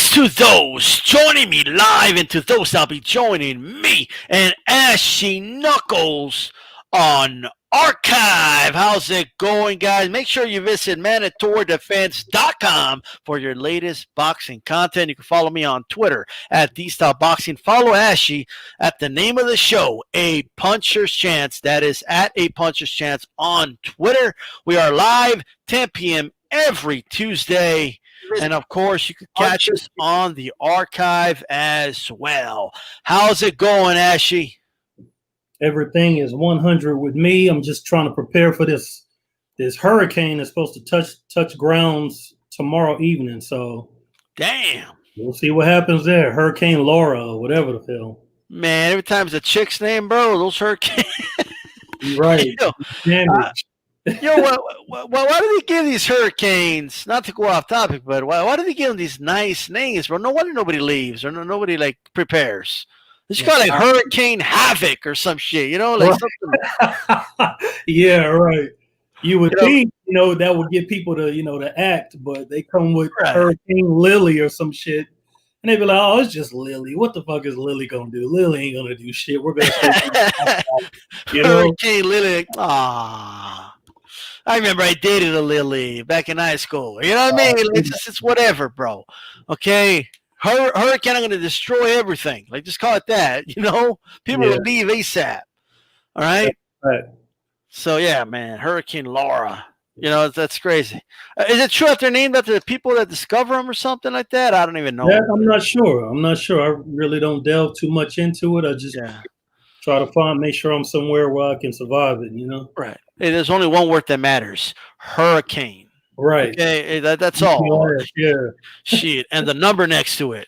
Greetings to those joining me live and to those that'll be joining me and Ashy Knuckles on Archive. How's it going, guys? Make sure you visit MandatoryDefense.com for your latest boxing content. You can follow me on Twitter at DStyleBoxing. Follow Ashy at the name of the show, A Puncher's Chance. That is at A Puncher's Chance on Twitter. We are live 10 p.m. every Tuesday. And, of course, you can catch us on the Archive as well. How's it going, Ashy? Everything is 100 with me. I'm just trying to prepare for this hurricane that's supposed to touch grounds tomorrow evening. So, damn. We'll see what happens there. Hurricane Lara or whatever the hell. Man, every time it's a chick's name, bro, those hurricanes. Right. Why do they give these hurricanes, not to go off topic, but why do they give them these nice names, bro? No wonder nobody leaves or nobody, like, prepares. They just call it like Hurricane Havoc or some shit, like something. Yeah, right. You would think, that would get people to, to act, but they come with Hurricane Lily or some shit. And they be like, oh, it's just Lily. What the fuck is Lily going to do? Lily ain't going to do shit. We're going to Hurricane Lily. Ah. I remember I dated a Lily back in high school. You know what I mean? It's whatever, bro. Okay? Hurricane, I'm going to destroy everything. Like, just call it that. People will leave ASAP. All right? Right. So, yeah, man. Hurricane Lara. That's crazy. Is it true that they're named after the people that discover them or something like that? I don't even know. I'm not sure. I really don't delve too much into it. I just try to make sure I'm somewhere where I can survive it, Right. Hey, there's only one word that matters. Hurricane. Right. Okay, that's all. Yeah. Shit. And the number next to it,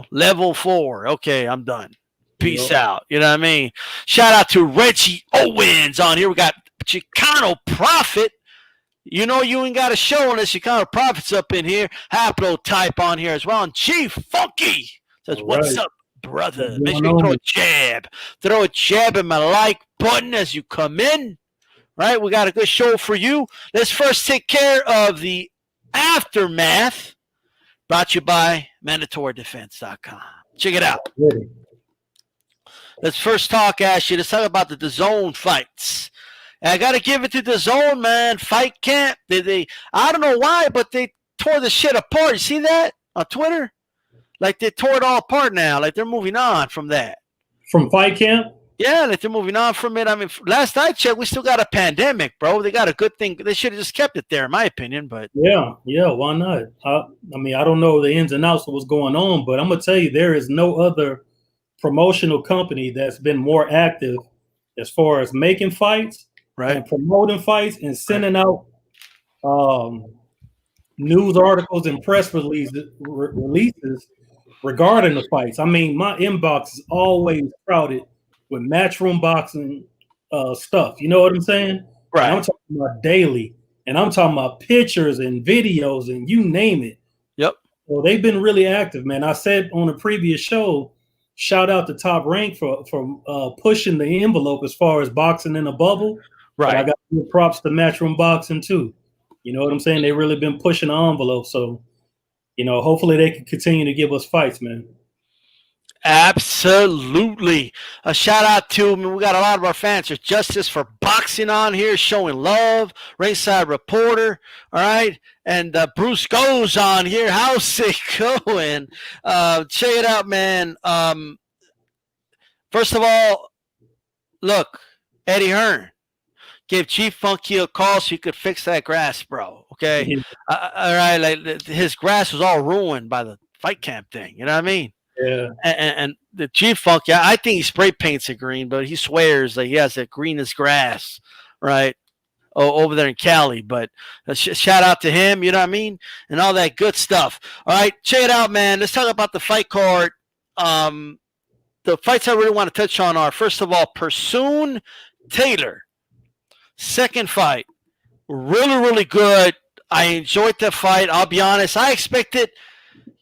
level 4. Okay, I'm done. Peace out. You know what I mean? Shout out to Reggie Owens on here. We got Chicano Prophet. You ain't got a show unless Chicano Prophet's up in here. Haplotype on here as well. And Chief Funky says, what's up, brother? Make sure you throw a jab. Throw a jab in my like button as you come in. Right, we got a good show for you. Let's first take care of the aftermath. Brought to you by MandatoryDefense.com. Check it out. Let's first talk, Ashley. Let's talk about the DAZN fights. And I got to give it to DAZN, man. Fight camp. I don't know why, but they tore the shit apart. You see that on Twitter? Like, they tore it all apart now. Like, they're moving on from that. From fight camp? Yeah, like they're moving on from it. I mean, last I checked, we still got a pandemic, bro. They got a good thing. They should have just kept it there, in my opinion. But yeah, why not? I don't know the ins and outs of what's going on, but I'm gonna tell you, there is no other promotional company that's been more active as far as making fights, and promoting fights, and sending out news articles and press releases regarding the fights. I mean, my inbox is always crowded with Matchroom boxing stuff. You know what I'm saying? Right. And I'm talking about daily. And I'm talking about pictures and videos and you name it. Yep. Well, they've been really active, man. I said on a previous show, shout out to Top Rank for pushing the envelope as far as boxing in a bubble. Right. But I got to give props to Matchroom Boxing too. You know what I'm saying? They've really been pushing the envelope. So, hopefully they can continue to give us fights, man. Absolutely. A shout out to, we got a lot of our fans. There's Justice for Boxing on here showing love. Ringside Reporter. All right. And Bruce Goes on here. How's it going? Check it out, man. First of all, look, Eddie Hearn gave Chief Funky a call so he could fix that grass, bro. Okay. All right. Like his grass was all ruined by the fight camp thing. You know what I mean? Yeah, and the Chief Funky, I think he spray paints it green, but he swears that he has it green as grass, right? Over there in Cali. But shout out to him, you know what I mean, and all that good stuff. All right, check it out, man. Let's talk about the fight card. The fights I really want to touch on are, first of all, Pursoon Taylor. Second fight, really, really good. I enjoyed the fight. I'll be honest. I expected,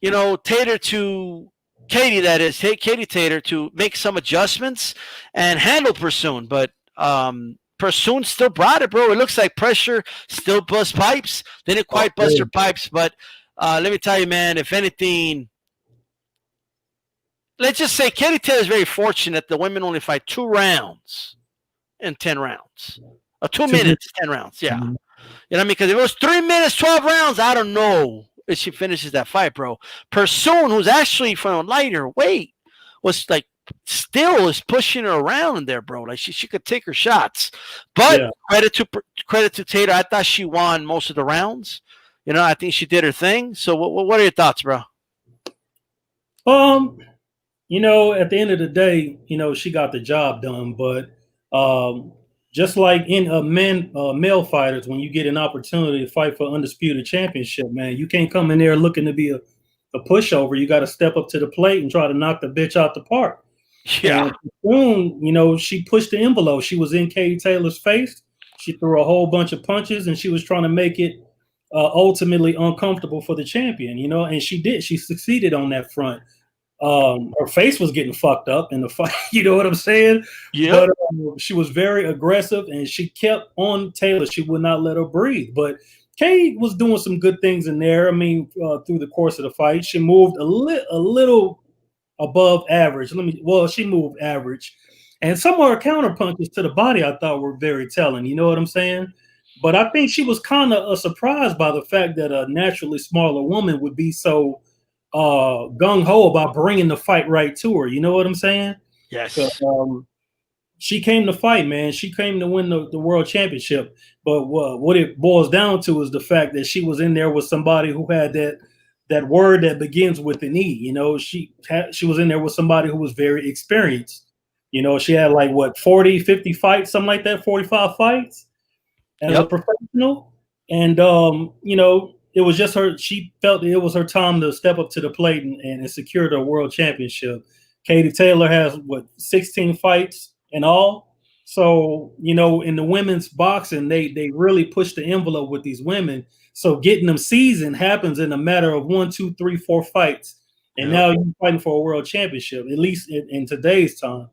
Taylor to. Katie Taylor to make some adjustments and handle Pursoon, but Pursoon still brought it, bro. It looks like pressure still bust pipes. They didn't quite bust her pipes, but let me tell you, man, if anything, let's just say Katie Taylor is very fortunate the women only fight 2 rounds in 10 rounds. 2 minutes, 10 rounds. Yeah. Mhm. You know what I mean? Because if it was 3 minutes, 12 rounds, I don't know if she finishes that fight, bro. Pursoon, who's actually from a lighter weight, was like still is pushing her around in there, bro. Like she could take her shots. But Yeah. credit to Taylor. I thought she won most of the rounds. You know, I think she did her thing. So what are your thoughts, bro? You know, at the end of the day, you know, she got the job done. But just like in male fighters, when you get an opportunity to fight for undisputed championship, man, you can't come in there looking to be a pushover. You got to step up to the plate and try to knock the bitch out the park. Yeah. And soon, you know, she pushed the envelope. She was in Katie Taylor's face. She threw a whole bunch of punches, and she was trying to make it ultimately uncomfortable for the champion, you know, and she did. She succeeded on that front. Her face was getting fucked up in the fight, you know what I'm saying? Yeah. But she was very aggressive, and she kept on Taylor. She would not let her breathe. But Kay was doing some good things in there. I mean, through the course of the fight, she moved a little above average. She moved average. And some of her counter punches to the body I thought were very telling. You know what I'm saying? But I think she was kind of surprised by the fact that a naturally smaller woman would be so gung-ho about bringing the fight right to her. You know what I'm saying? Yes. She came to fight, man. She came to win the world championship. But what it boils down to is the fact that she was in there with somebody who had that word that begins with an E. You know, she was in there with somebody who was very experienced. You know, she had like 40, 50 fights, something like that, 45 fights as a professional. And you know, it was just her. She felt it was her time to step up to the plate and secure the world championship. Katie Taylor has 16 fights in all. So, you know, in the women's boxing, they really push the envelope with these women. So getting them seasoned happens in a matter of 1, 2, 3, 4 fights. And now you're fighting for a world championship, at least in today's time.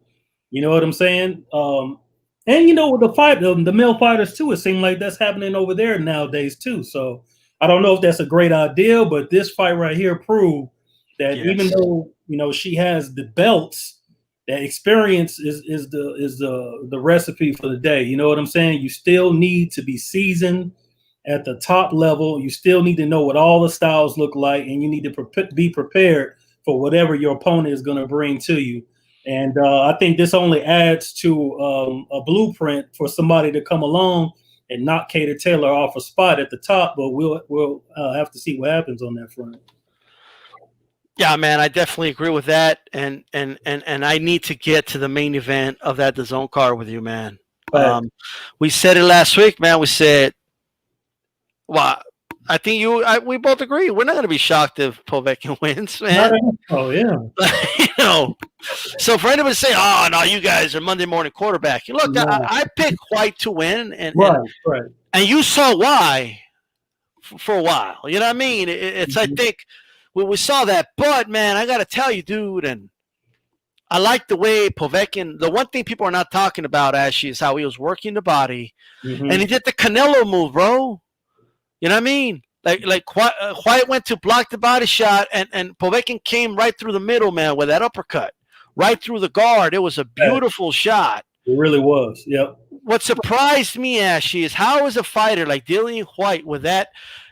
You know what I'm saying? And you know, with the male fighters too, it seems like that's happening over there nowadays too. So I don't know if that's a great idea, but this fight right here proved that even though, you know, she has the belts, that experience is the recipe for the day. You know what I'm saying? You still need to be seasoned at the top level. You still need to know what all the styles look like, and you need to be prepared for whatever your opponent is going to bring to you. And I think this only adds to a blueprint for somebody to come along and knock Katie Taylor off a spot at the top. But we'll have to see what happens on that front. Yeah, man, I definitely agree with that, and I need to get to the main event of that DAZN card with you, man. We said it last week, man. We said, well, I think we both agree. We're not going to be shocked if Povetkin wins, man. Oh yeah. You know, so for anybody to say, "Oh no, you guys are Monday morning quarterback," look, I picked Whyte to win, and you saw why for a while. You know what I mean? It's I think. We saw that, but man, I got to tell you, dude, and I like the way Povetkin. The one thing people are not talking about, Ashley, is how he was working the body, and he did the Canelo move, bro. You know what I mean? Like Whyte went to block the body shot, and Povetkin came right through the middle, man, with that uppercut, right through the guard. It was a beautiful shot. It really was. Yep. What surprised me, Ashley, is how is a fighter like Dillian Whyte with that,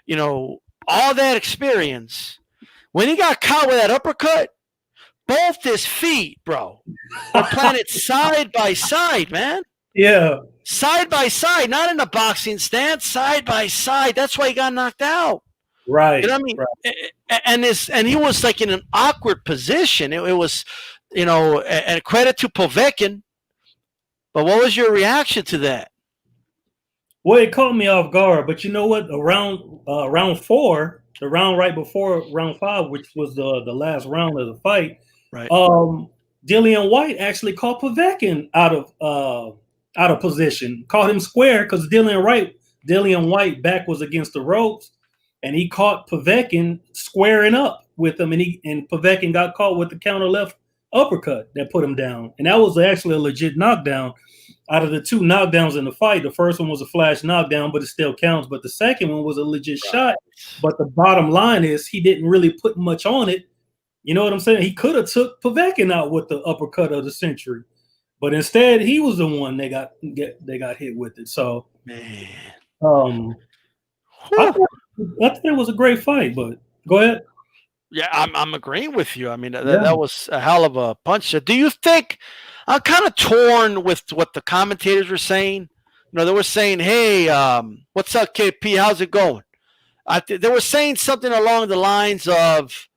you know, all that experience. When he got caught with that uppercut, both his feet, bro, were planted side by side, man. Yeah. Side by side, not in a boxing stance, side by side. That's why he got knocked out. Right. You know what I mean? Right. And he was like in an awkward position. It was, you know, and credit to Povetkin. But what was your reaction to that? Well, it caught me off guard. But you know what? Round 4. The round right before round 5, which was the last round of the fight, right? Dillian Whyte actually caught Povetkin out of position, caught him square because Dillian Whyte back was against the ropes, and he caught Povetkin squaring up with him, and Povetkin got caught with the counter left uppercut that put him down, and that was actually a legit knockdown. Out of the 2 knockdowns in the fight, the first one was a flash knockdown, but it still counts. But the second one was a legit shot. But the bottom line is he didn't really put much on it You know what I'm saying? He could have took Povetkin out with the uppercut of the century, but instead he was the one they got hit with it. So, Man. I thought it was a great fight. But go ahead. Yeah, I'm agreeing with you. I mean, Yeah. that was a hell of a punch. Do you think I'm kind of torn with what the commentators were saying? You know, they were saying, "Hey, what's up, KP? How's it going?" They were saying something along the lines of,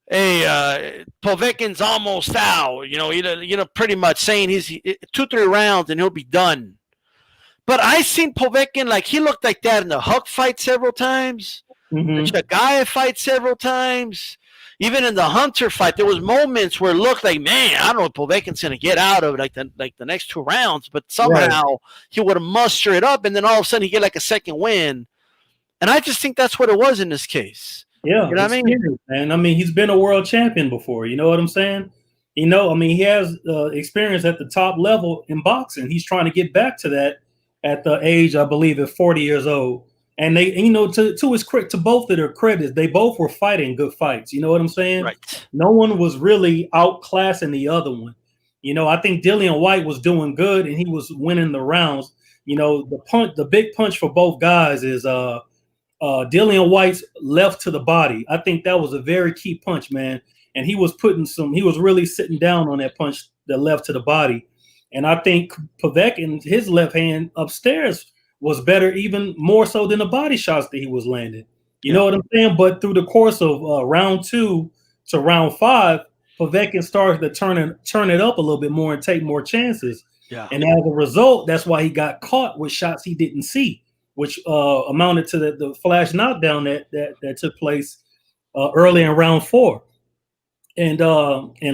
"Hey, Povetkin's almost out." Pretty much saying he's 2-3 rounds and he'll be done. But I seen Povetkin, like, he looked like that in the Huck fight several times. Mm-hmm. The Chagaya fight several times. Even in the Hunter fight, there was moments where it looked like, man, I don't know if Povetkin's going to get out of it like the next 2 rounds, but somehow he would have mustered it up, and then all of a sudden he get like a second win. And I just think that's what it was in this case. Yeah, you know what I mean? And I mean, he's been a world champion before. You know what I'm saying? You know, I mean, he has experience at the top level in boxing. He's trying to get back to that at the age, I believe, of 40 years old. And they, you know, to both of their credits, they both were fighting good fights. You know what I'm saying? Right. No one was really outclassing the other one. You know, I think Dillian Whyte was doing good and he was winning the rounds. You know, the big punch for both guys is Dillian Whyte's left to the body. I think that was a very key punch, man. And he was really sitting down on that punch, the left to the body. And I think Povetkin, his left hand upstairs was better, even more so than the body shots that he was landing. You know what I'm saying? But through the course of round 2 to round 5, Povetkin started to turn it up a little bit more and take more chances. Yeah. And as a result, that's why he got caught with shots he didn't see, which amounted to the flash knockdown that took place early in round 4. And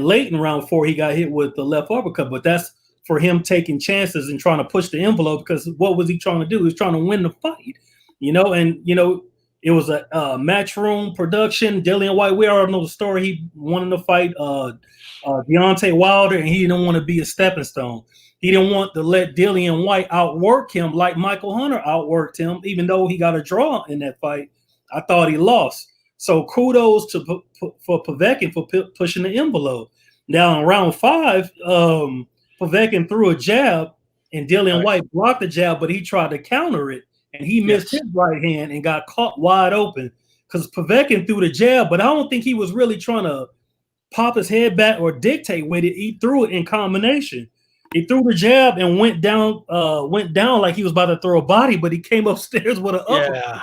late in round 4, he got hit with the left uppercut, but that's for him taking chances and trying to push the envelope, because what was he trying to do? He was trying to win the fight, you know, and, you know, it was a matchroom production. Dillian Whyte, we already know the story. He wanted to fight Deontay Wilder, and he didn't want to be a stepping stone. He didn't want to let Dillian Whyte outwork him like Michael Hunter outworked him, even though he got a draw in that fight. I thought he lost. So kudos for Povetkin for pushing the envelope. Now in round 5, Povetkin threw a jab, and Dillian Whyte blocked the jab, but he tried to counter it, and he missed his right hand and got caught wide open because Povetkin threw the jab, but I don't think he was really trying to pop his head back or dictate with it. He threw it in combination. He threw the jab and went down like he was about to throw a body, but he came upstairs with an uppercut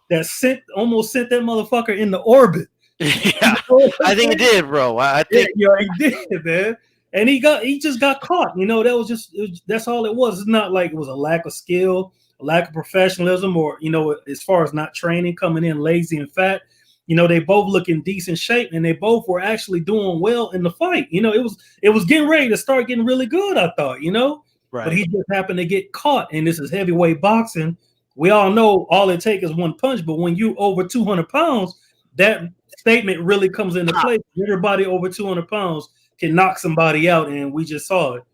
that almost sent that motherfucker into orbit. Yeah, I think he did, bro. I think he did, man. And he just got caught. You know, that's all it was. It's not like it was a lack of skill, a lack of professionalism, or, you know, as far as not training, coming in lazy and fat. You know, they both look in decent shape, and they both were actually doing well in the fight. You know, it was getting ready to start getting really good, I thought, you know. Right. But he just happened to get caught, and this is heavyweight boxing. We all know all it takes is one punch, but when you over 200 pounds, that statement really comes into play. Everybody over 200 pounds can knock somebody out, and we just saw it.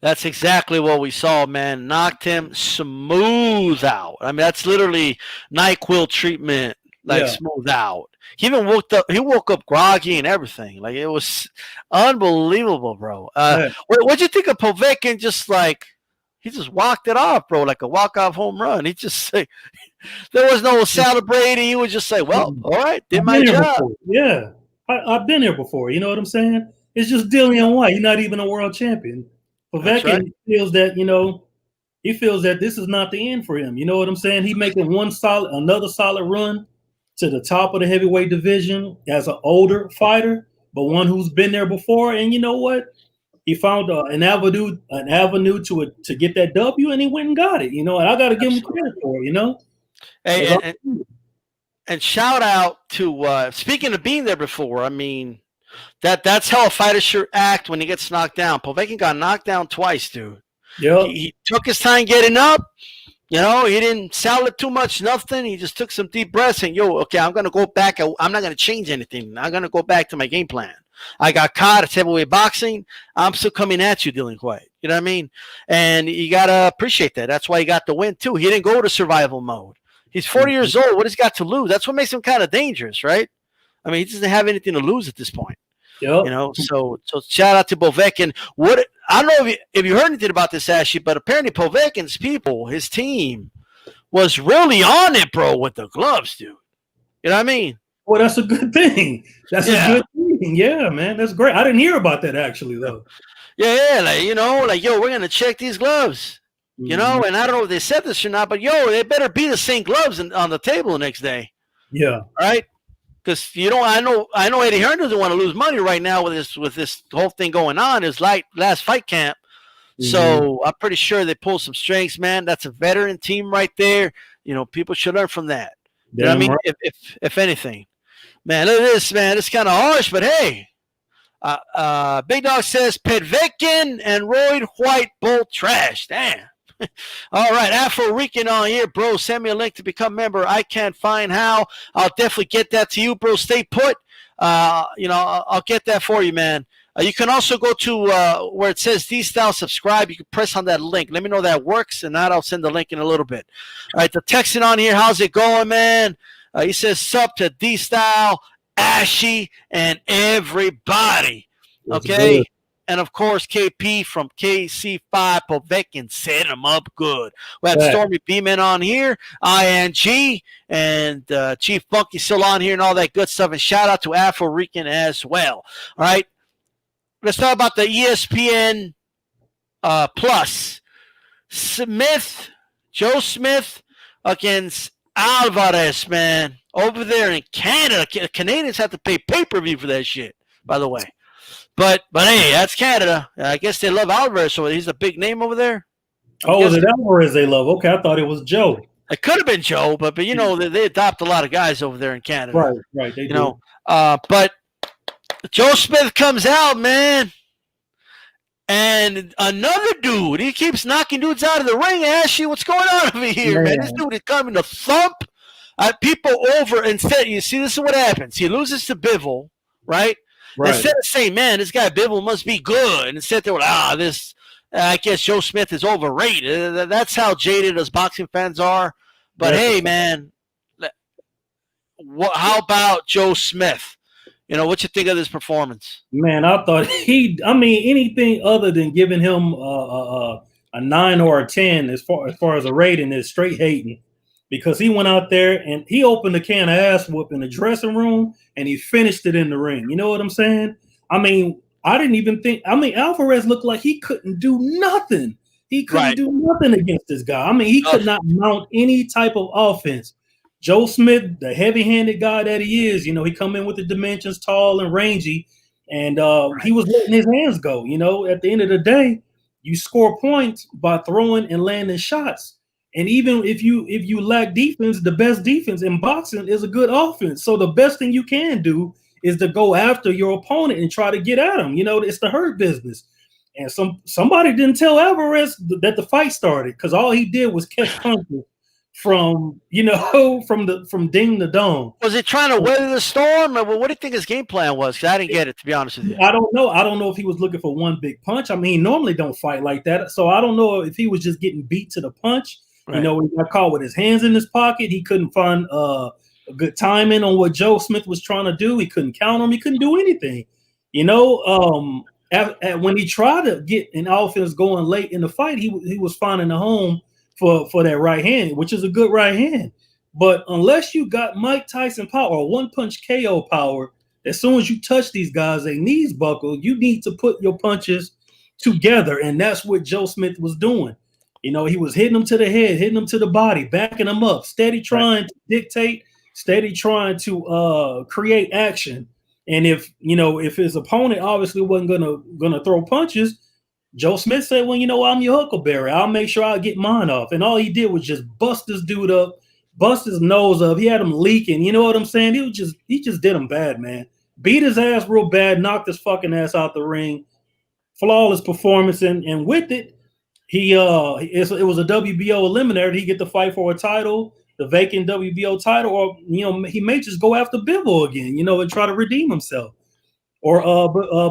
That's exactly what we saw, man. Knocked him smooth out. I mean, that's literally NyQuil treatment, smooth out. He even woke up groggy and everything. Like, it was unbelievable, bro. What'd you think of Povetkin? Just like, he just walked it off, bro, like a walk-off home run. He just there was no celebrating. He was just like, well, all right, did my job. Yeah, I've been here before. You know what I'm saying? It's just Dillian Whyte. He's not even a world champion. Povetkin feels that, you know, he feels that this is not the end for him. You know what I'm saying? He making another solid run to the top of the heavyweight division as an older fighter, but one who's been there before. And you know what? He found an avenue to get that W, and he went and got it. You know, and I got to give him credit for it. You know. Hey, and shout out to speaking of being there before. I mean, that's how a fighter should act when he gets knocked down. Povetkin got knocked down twice, dude. Yeah. He took his time getting up. You know, he didn't sell it too much, nothing. He just took some deep breaths and, okay, I'm going to go back. I'm not going to change anything. I'm going to go back to my game plan. I got caught. It's heavyweight boxing. I'm still coming at you, Dillian Whyte. You know what I mean? And you got to appreciate that. That's why he got the win, too. He didn't go to survival mode. He's 40 years old. What has he got to lose? That's what makes him kind of dangerous, right? I mean, he doesn't have anything to lose at this point. Yep. You know, so shout out to Povetkin. I don't know if you heard anything about this, Ashley, but apparently Povetkin's people, his team, was really on it, bro, with the gloves, dude. You know what I mean? Well, that's a good thing. That's a good thing. Yeah, man, that's great. I didn't hear about that actually, though. Yeah, like, you know, like, yo, we're gonna check these gloves. You know, and I don't know if they said this or not, but yo, they better be the same gloves on the table the next day. Yeah. Right? Because I know Eddie Hearn doesn't want to lose money right now with this whole thing going on. His last fight camp. So I'm pretty sure they pulled some strings, man. That's a veteran team right there. You know, people should learn from that. You know what I mean? Right. If anything. Man, look at this, man. It's kind of harsh, but hey. Big Dog says Povetkin and Whyte both trash. Damn. All right, Afro Rican on here, bro. Send me a link to become member. I can't find how. I'll definitely get that to you, bro. Stay put. You know, I'll get that for you, man. You can also go to where it says D-Style subscribe. You can press on that link. Let me know that works, and I'll send the link in a little bit. All right, the texting on here. How's it going, man? He says sub to D-Style, Ashy, and everybody. Okay. And, of course, KP from KC5 Povetkin set him up good. We have Stormy Beeman on here, ING, and Chief Funky still on here and all that good stuff. And shout out to Afro Rican as well. All right. Let's talk about the ESPN Plus. Joe Smith against Alvarez, man. Over there in Canada. Canadians have to pay pay-per-view for that shit, by the way. But hey, that's Canada. I guess they love Alvarez, so he's a big name over there. Oh, is it Alvarez they love? Okay, I thought it was Joe. It could have been Joe, but you know they adopt a lot of guys over there in Canada. Right. They do. Know, but Joe Smith comes out, man, and another dude. He keeps knocking dudes out of the ring. Ashley, what's going on over here, man? This dude is coming to thump people over. Instead, you see, this is what happens. He loses to Bivol, right? Instead of saying, man, this guy Bivol must be good, and instead they were like, I guess Joe Smith is overrated. That's how jaded us boxing fans are. But hey, man, how about Joe Smith? You know, what you think of this performance? Man, I thought anything other than giving him a 9 or a 10 as far as a rating is straight hating. Because he went out there and he opened a can of ass whoop in the dressing room and he finished it in the ring. You know what I'm saying? I mean, I didn't even think. I mean, Alvarez looked like he couldn't do nothing. He couldn't do nothing against this guy. I mean, he could not mount any type of offense. Joe Smith, the heavy-handed guy that he is, you know, he come in with the dimensions, tall and rangy, and he was letting his hands go. You know, at the end of the day, you score points by throwing and landing shots. And even if you lack defense, the best defense in boxing is a good offense. So the best thing you can do is to go after your opponent and try to get at him. You know, it's the hurt business. And somebody didn't tell Alvarez that the fight started because all he did was catch punches from ding to dong. Was he trying to weather the storm? Or what do you think his game plan was? Because I didn't get it, to be honest with you. I don't know. I don't know if he was looking for one big punch. I mean, he normally don't fight like that. So I don't know if he was just getting beat to the punch. Right. You know, he got caught with his hands in his pocket. He couldn't find a good timing on what Joe Smith was trying to do. He couldn't count him. He couldn't do anything. You know, when he tried to get an offense going late in the fight, he was finding a home for that right hand, which is a good right hand. But unless you got Mike Tyson power or one-punch KO power, as soon as you touch these guys, their knees buckle, you need to put your punches together, and that's what Joe Smith was doing. You know, he was hitting them to the head, hitting them to the body, backing them up, steady trying to dictate, steady trying to create action. And if his opponent obviously wasn't gonna throw punches, Joe Smith said, well, you know, I'm your huckleberry. I'll make sure I get mine off. And all he did was just bust this dude up, bust his nose up. He had him leaking. You know what I'm saying? He just did him bad, man. Beat his ass real bad, knocked his fucking ass out the ring. Flawless performance, and with it, it was a WBO eliminator. He get the fight for a title, the vacant WBO title, or he may just go after Bivol again, and try to redeem himself, or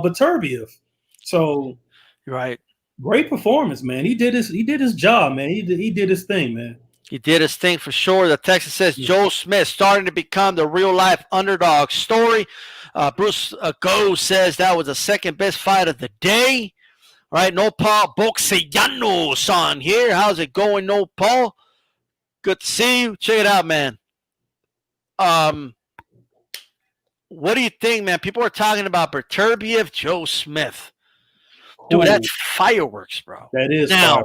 Beterbiev. So, right, great performance, man. He did his job, man. He did his thing, man. He did his thing for sure. The Texas says Joe Smith starting to become the real-life underdog story. Bruce Go says that was the second best fight of the day. All right, Nopal Boxeyano-san here. How's it going, Nopal? Good to see you. Check it out, man. What do you think, man? People are talking about Beterbiev, Joe Smith. Dude, that's fireworks, bro. That is now.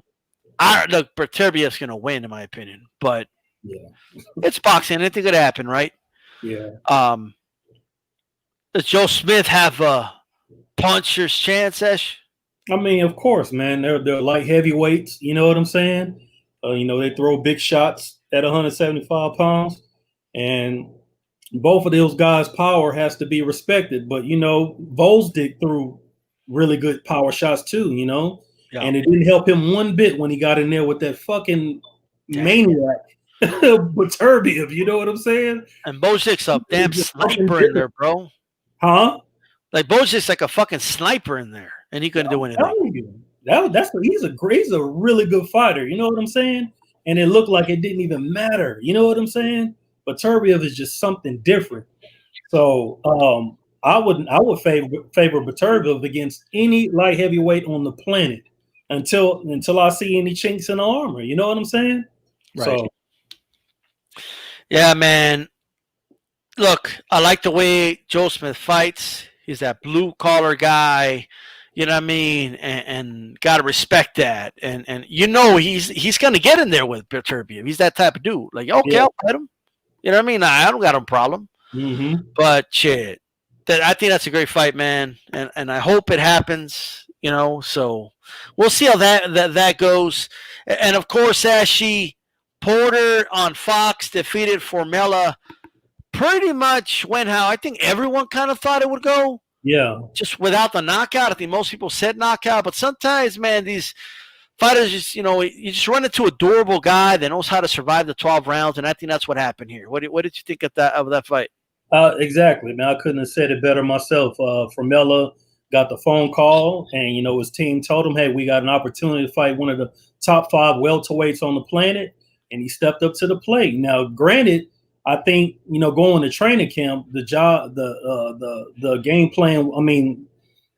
Look, Beterbiev's going to win, in my opinion, but it's boxing. Anything could happen, right? Yeah. Does Joe Smith have a puncher's chance, Esh? I mean, of course, man. They're light heavyweights. You know what I'm saying? They throw big shots at 175 pounds, and both of those guys' power has to be respected. But Volzdik threw really good power shots too. Yeah. And it didn't help him one bit when he got in there with that fucking maniac Beterbiev. You know what I'm saying? And Bozdik's a damn sniper in there, bro. Huh? Like Bozdik's like a fucking sniper in there, and he couldn't do anything. He's a really good fighter. You know what I'm saying? And it looked like it didn't even matter. You know what I'm saying? Beterbiev is just something different. So I would favor Beterbiev against any light heavyweight on the planet. Until I see any chinks in the armor. You know what I'm saying? Right. So. Yeah, man. Look, I like the way Joe Smith fights. He's that blue-collar guy, you know what I mean? And got to respect that. And he's going to get in there with Beterbiev. He's that type of dude. Like, okay, I'll fight him. You know what I mean? I don't got a problem. Mm-hmm. But, shit, I think that's a great fight, man. And I hope it happens, so – we'll see how that goes. And, of course, Ashley Porter on Fox defeated Formella. Pretty much went how I think everyone kind of thought it would go. Yeah. Just without the knockout. I think most people said knockout. But sometimes, man, these fighters just, you just run into a durable guy that knows how to survive the 12 rounds. And I think that's what happened here. What did you think of that fight? Exactly, man. I couldn't have said it better myself. Formella got the phone call, and his team told him, "Hey, we got an opportunity to fight one of the top 5 welterweights on the planet," and he stepped up to the plate. Now, granted, I think going to training camp, the game plan. I mean,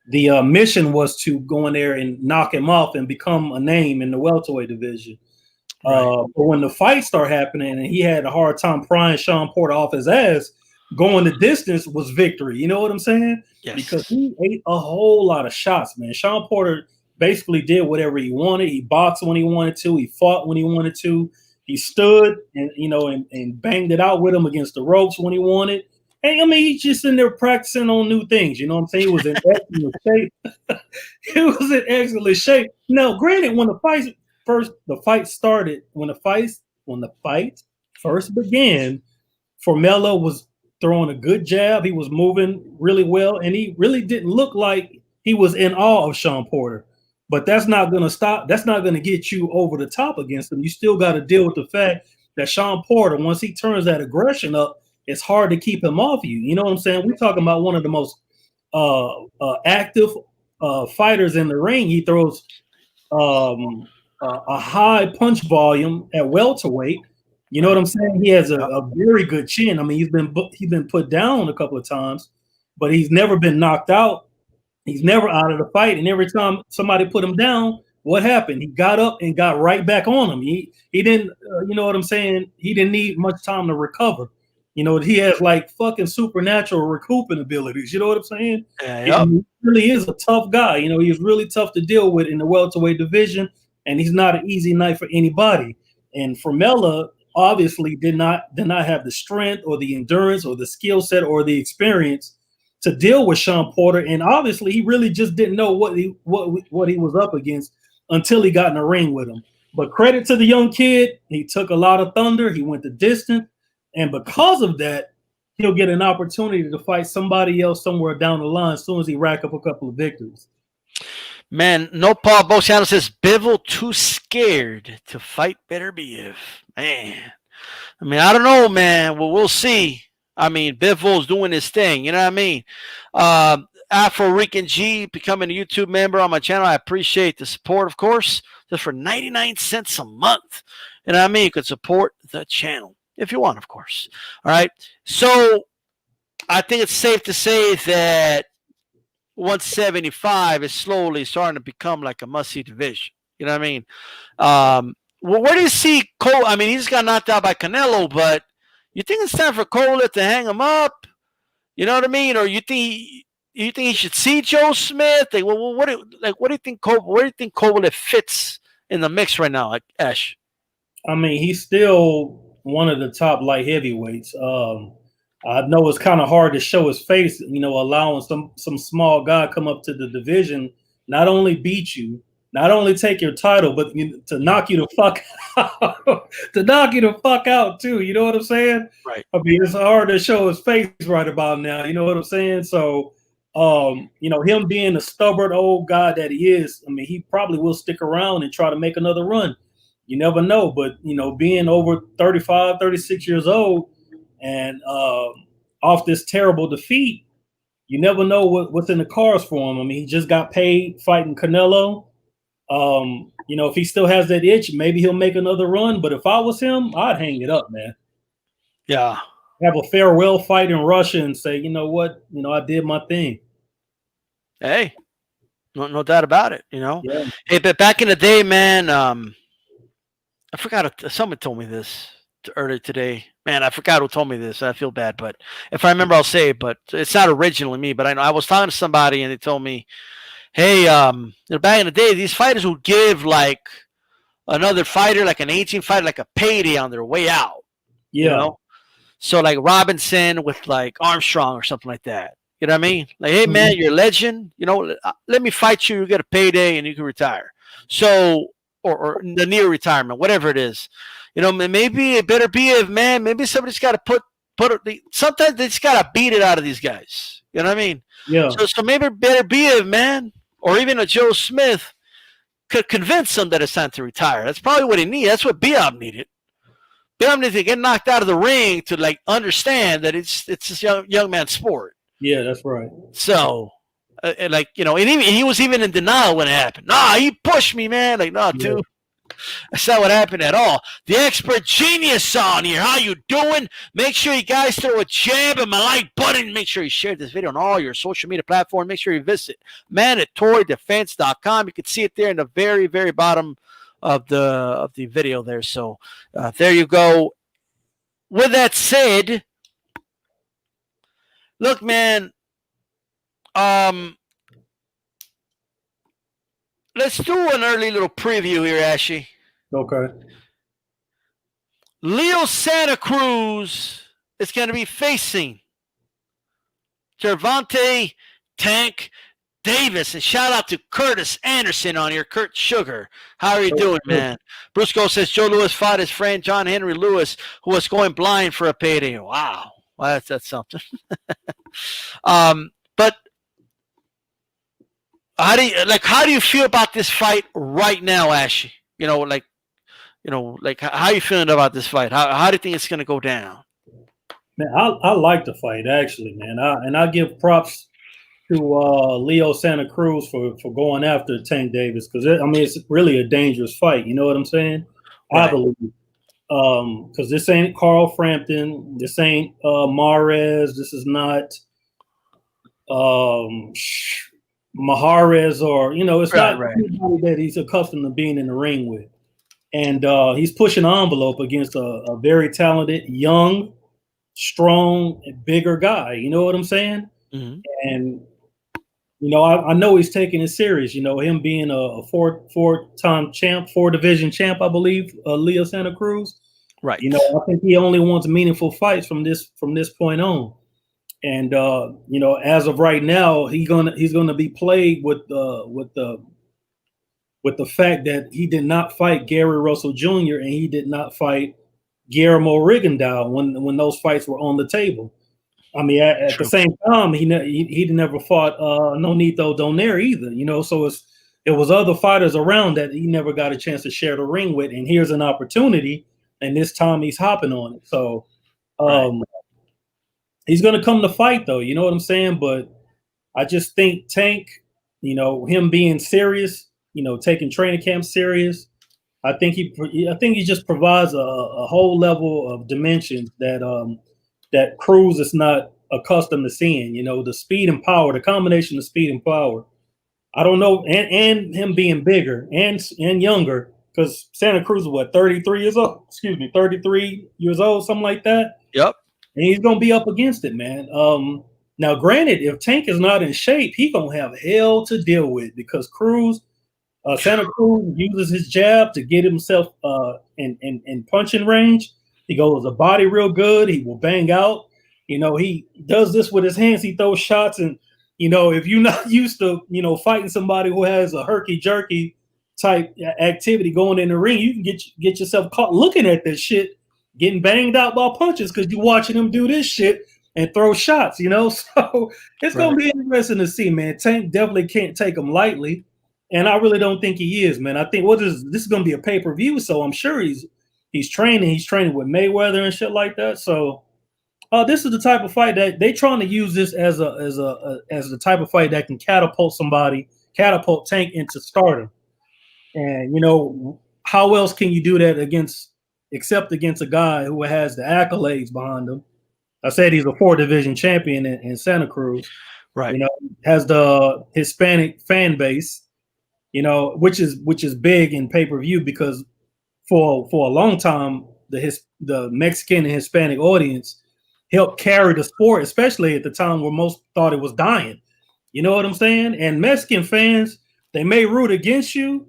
the mission was to go in there and knock him off and become a name in the welterweight division. Right. But when the fight started happening, and he had a hard time prying Sean Porter off his ass, going the distance was victory. You know what I'm saying? Yes. Because he ate a whole lot of shots, man. Sean Porter basically did whatever he wanted. He boxed when he wanted to. He fought when he wanted to. He stood and and banged it out with him against the ropes when he wanted. And I mean, he's just in there practicing on new things. You know what I'm saying? He was in excellent shape. He was in excellent shape. Now, granted, when the fight first began, Formella was throwing a good jab. He was moving really well, and he really didn't look like he was in awe of Sean Porter. But that's not going to stop. That's not going to get you over the top against him. You still got to deal with the fact that Sean Porter, once he turns that aggression up, it's hard to keep him off you. You know what I'm saying? We're talking about one of the most active fighters in the ring. He throws a high punch volume at welterweight. You know what I'm saying? He has a very good chin. I mean, he's been put down a couple of times, but he's never been knocked out. He's never out of the fight. And every time somebody put him down, what happened? He got up and got right back on him. He didn't, you know what I'm saying? He didn't need much time to recover. He has like fucking supernatural recouping abilities. You know what I'm saying? Yeah. He really is a tough guy. He's really tough to deal with in the welterweight division, and he's not an easy night for anybody. And Formella obviously did not have the strength or the endurance or the skill set or the experience to deal with Sean Porter, and obviously he really just didn't know what he was up against until he got in the ring with him. But credit to the young kid, he took a lot of thunder, he went the distance, and because of that, he'll get an opportunity to fight somebody else somewhere down the line as soon as he rack up a couple of victories. Man, no Paul Bociano says Bivol too scared to fight Beterbiev. Man, I mean, I don't know, man. Well, we'll see. I mean, Bivol's doing his thing. You know what I mean? Afro Rican G becoming a YouTube member on my channel. I appreciate the support, of course. Just for 99 cents a month. You know what I mean? You could support the channel if you want, of course. All right. So I think it's safe to say that 175 is slowly starting to become like a must-see division. You know what I mean? Where do you see Cole? I mean, he just got knocked out by Canelo, but you think it's time for Cole to hang him up? You know what I mean? Or you think he should see Joe Smith? Like, well, what do you think Cole? Where do you think Cole fits in the mix right now? Like Ash. I mean, he's still one of the top light heavyweights. I know it's kind of hard to show his face, allowing some small guy come up to the division, not only beat you, not only take your title, but to knock you the fuck out, to knock you the fuck out too. You know what I'm saying? Right. I mean, it's hard to show his face right about now. You know what I'm saying? So, him being the stubborn old guy that he is, I mean, he probably will stick around and try to make another run. You never know, but being over 35, 36 years old and off this terrible defeat, you never know what's in the cards for him. I mean, he just got paid fighting Canelo. If he still has that itch, maybe he'll make another run. But if I was him, I'd hang it up, man. Yeah. Have a farewell fight in Russia and say, you know what, I did my thing. Hey, no doubt about it. Yeah. Hey, but back in the day, man, I forgot. Someone told me this earlier today. Man, I forgot who told me this. I feel bad, but if I remember, I'll say it. But it's not originally me. But I know I was talking to somebody, and they told me, "Hey, back in the day, these fighters would give like another fighter, like an 18 fighter, like a payday on their way out." Yeah. So like Robinson with like Armstrong or something like that. You know what I mean? Like, hey man, you're a legend. Let me fight you. You get a payday, and you can retire. So. Or the near retirement, whatever it is, maybe it better be if man. Maybe somebody's got to put. Sometimes they just got to beat it out of these guys. You know what I mean? Yeah. So maybe it better be if man, or even a Joe Smith, could convince him that it's time to retire. That's probably what he needed. That's what Beterbiev needed. Beterbiev needed to get knocked out of the ring to like understand that it's this young man's sport. Yeah, that's right. So. And he was even in denial when it happened. Nah, he pushed me, man. Like, nah, dude, that's not what happened at all. The expert genius on here. How you doing? Make sure you guys throw a jab and my like button. Make sure you share this video on all your social media platforms. Make sure you visit mandatorydefense.com. You can see it there in the very, very bottom of the video there. So there you go. With that said, look, man. Let's do an early little preview here, Ashy. Okay. Leo Santa Cruz is going to be facing Gervonta Tank Davis. And shout out to Curtis Anderson on here. Kurt Sugar. How are you doing, man? Brusco says Joe Louis fought his friend John Henry Lewis, who was going blind for a payday. Wow. Well, that's something. But how do you feel about this fight right now, Ashy? How are you feeling about this fight? How do you think it's going to go down? Man, I like the fight actually, man. I give props to Leo Santa Cruz for going after Tank Davis because it's really a dangerous fight. You know what I'm saying? Right. I believe because this ain't Carl Frampton, this ain't Mahrez, this is not Mahrez or it's not anybody that he's accustomed to being in the ring with, and he's pushing the envelope against a very talented, young, strong, bigger guy. You know what I'm saying? Mm-hmm. And I know he's taking it serious. Him being a four-time champ, 4-division champ, I believe, Leo Santa Cruz. Right. I think he only wants meaningful fights from this point on. And as of right now, he's gonna be plagued with the fact that he did not fight Gary Russell Jr. and he did not fight Guillermo Rigondeaux when those fights were on the table. I mean, at the same time, he never fought Nonito Donaire either. So it was other fighters around that he never got a chance to share the ring with. And here's an opportunity, and this time he's hopping on it. So. He's going to come to fight, though. You know what I'm saying? But I just think Tank, him being serious, taking training camp serious, I think he just provides a whole level of dimensions that Cruz is not accustomed to seeing. You know, the speed and power, the combination of speed and power. I don't know, and him being bigger and younger, because Santa Cruz is what, 33 years old? Excuse me, 33 years old, something like that. Yep. And he's gonna be up against it, man. Now, granted, if Tank is not in shape, he gonna have hell to deal with, because Santa Cruz uses his jab to get himself in punching range. He goes a body real good. He will bang out. You know, he does this with his hands. He throws shots, and you know, if you're not used to, you know, fighting somebody who has a herky-jerky type activity going in the ring, you can get yourself caught looking at this shit, getting banged out by punches, because you're watching him do this shit and throw shots, you know? So it's going to be interesting to see, man. Tank definitely can't take him lightly, and I really don't think he is, man. I think this is going to be a pay-per-view, so I'm sure he's training. He's training with Mayweather and shit like that, so this is the type of fight that they trying to use this as the type of fight that can catapult Tank into stardom. And you know, how else can you do that except against a guy who has the accolades behind him? I said he's a 4-division champion in Santa Cruz, right? You know, has the Hispanic fan base, you know, which is big in pay-per-view, because for a long time the Mexican and Hispanic audience helped carry the sport, especially at the time where most thought it was dying. You know what I'm saying? And Mexican fans, they may root against you,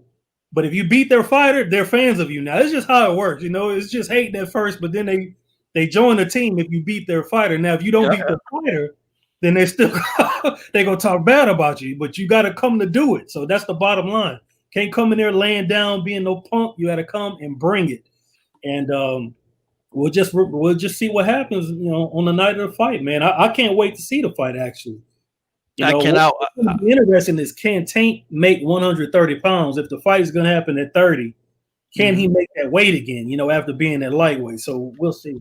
but if you beat their fighter, they're fans of you now. It's just how it works. You know, it's just hating at first, but then they join the team if you beat their fighter. Now, if you don't beat the fighter, then they gonna talk bad about you, but you got to come to do it. So that's the bottom line. Can't come in there laying down, being no punk. You got to come and bring it. And we'll just see what happens, you know, on the night of the fight, man. I can't wait to see the fight, actually. You know, what's going to be interesting is, can Tank make 130 pounds? If the fight is going to happen at 30, can he make that weight again, you know, after being at lightweight? So we'll see.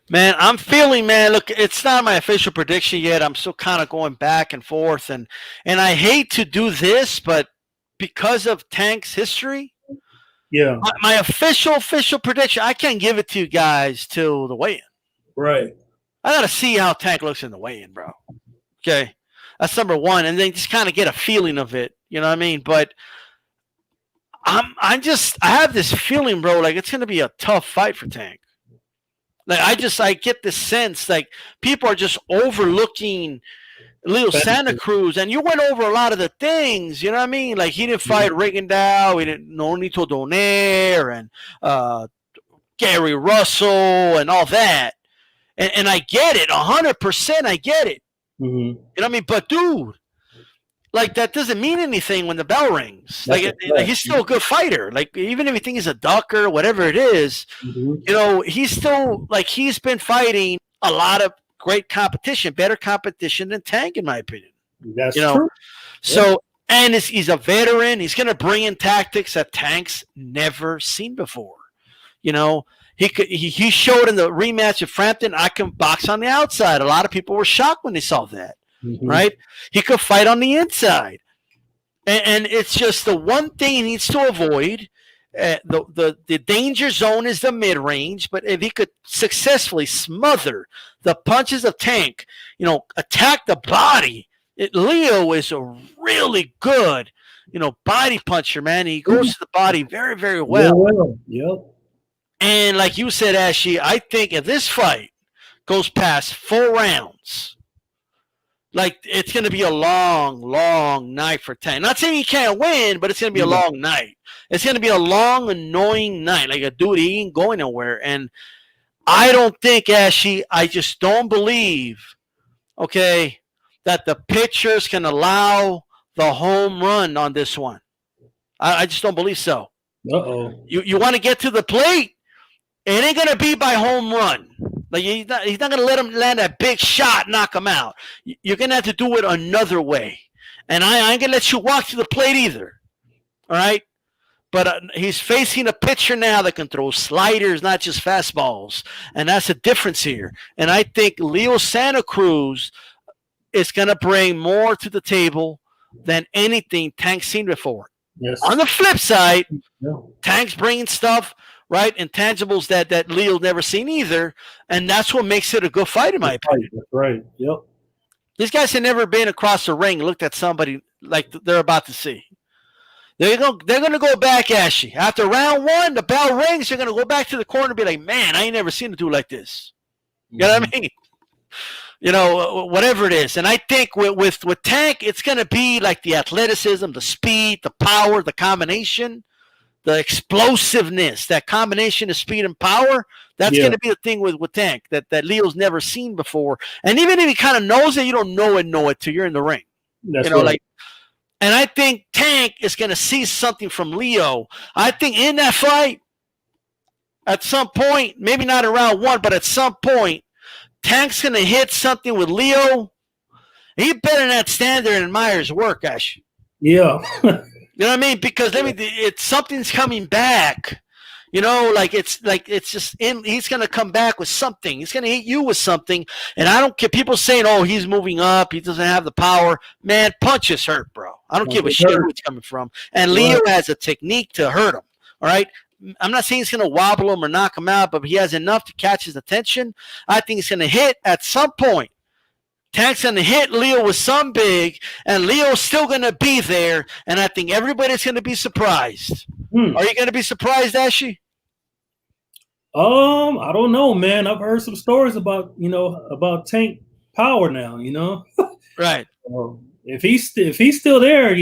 Man, I'm feeling, man, look, it's not my official prediction yet. I'm still kind of going back and forth. And I hate to do this, but because of Tank's history, yeah, my official prediction, I can't give it to you guys till the weigh-in. Right. I got to see how Tank looks in the weigh-in, bro. Okay. That's number one. And then just kind of get a feeling of it. You know what I mean? But I have this feeling, bro, like it's going to be a tough fight for Tank. Like, I get this sense, like, people are just overlooking Leo Santa Cruz, and you went over a lot of the things, you know what I mean? Like, he didn't fight Rigondeaux, he didn't Nonito Donaire, and Gary Russell, and all that. And I get it, 100%, I get it. Mm-hmm. You know what I mean? But, dude, like, that doesn't mean anything when the bell rings. Like he's still a good fighter. Like, even if you think he's a ducker, whatever it is, you know, he's still, like, he's been fighting a lot of great competition, better competition than Tank, in my opinion. That's true. So, and he's a veteran. He's going to bring in tactics that Tank's never seen before. You know, he showed in the rematch of Frampton, I can box on the outside. A lot of people were shocked when they saw that. Right? He could fight on the inside. And it's just the one thing he needs to avoid. The danger zone is the mid-range, but if he could successfully smother the punches of Tank, you know, attack the body, Leo is a really good, you know, body puncher, man. He goes to the body very, very well. Yep. And like you said, Ashley, I think if this fight goes past 4 rounds, like, it's going to be a long, long night for Tank. Not saying he can't win, but it's going to be a long night. It's going to be a long, annoying night. Like, a dude, he ain't going nowhere. And I don't think, Ashley, I just don't believe, okay, that the pitchers can allow the home run on this one. I just don't believe so. Uh-oh. You want to get to the plate, it ain't going to be by home run. Like, he's not going to let him land a big shot, knock him out. You're going to have to do it another way. And I ain't going to let you walk to the plate either. All right? But he's facing a pitcher now that can throw sliders, not just fastballs. And that's the difference here. And I think Leo Santa Cruz is going to bring more to the table than anything Tank's seen before. Yes. On the flip side, Yeah. Tank's bringing stuff, right, intangibles that Leo's never seen either, and that's what makes it a good fight, in my opinion. That's right. Yep. These guys have never been across the ring and looked at somebody like they're about to see. They're going to go back, Ashy. After round one, the bell rings, they're going to go back to the corner and be like, man, I ain't never seen a dude like this. You know what I mean? You know, whatever it is. And I think with Tank, it's going to be like the athleticism, the speed, the power, the combination, the explosiveness, that combination of speed and power. That's going to be the thing with Tank that Leo's never seen before. And even if he kind of knows it, you don't know it till you're in the ring. That's right. And I think Tank is going to see something from Leo. I think in that fight, at some point, maybe not in round one, but at some point, Tank's going to hit something with Leo. He better not stand there and admire his work, Ash. Yeah. You know what I mean? Because it's something's coming back. You know, it's just he's going to come back with something. He's going to hit you with something. And I don't care. People saying, oh, he's moving up. He doesn't have the power. Man, punches hurt, bro. I don't give a shit where it's coming from. And Leo has a technique to hurt him. All right. I'm not saying he's going to wobble him or knock him out, but he has enough to catch his attention. I think he's going to hit at some point. Tank's going to hit Leo with some big, and Leo's still going to be there, and I think everybody's going to be surprised. Are you going to be surprised, Ashy? I don't know, man. I've heard some stories about Tank power now, Right. If he's still there,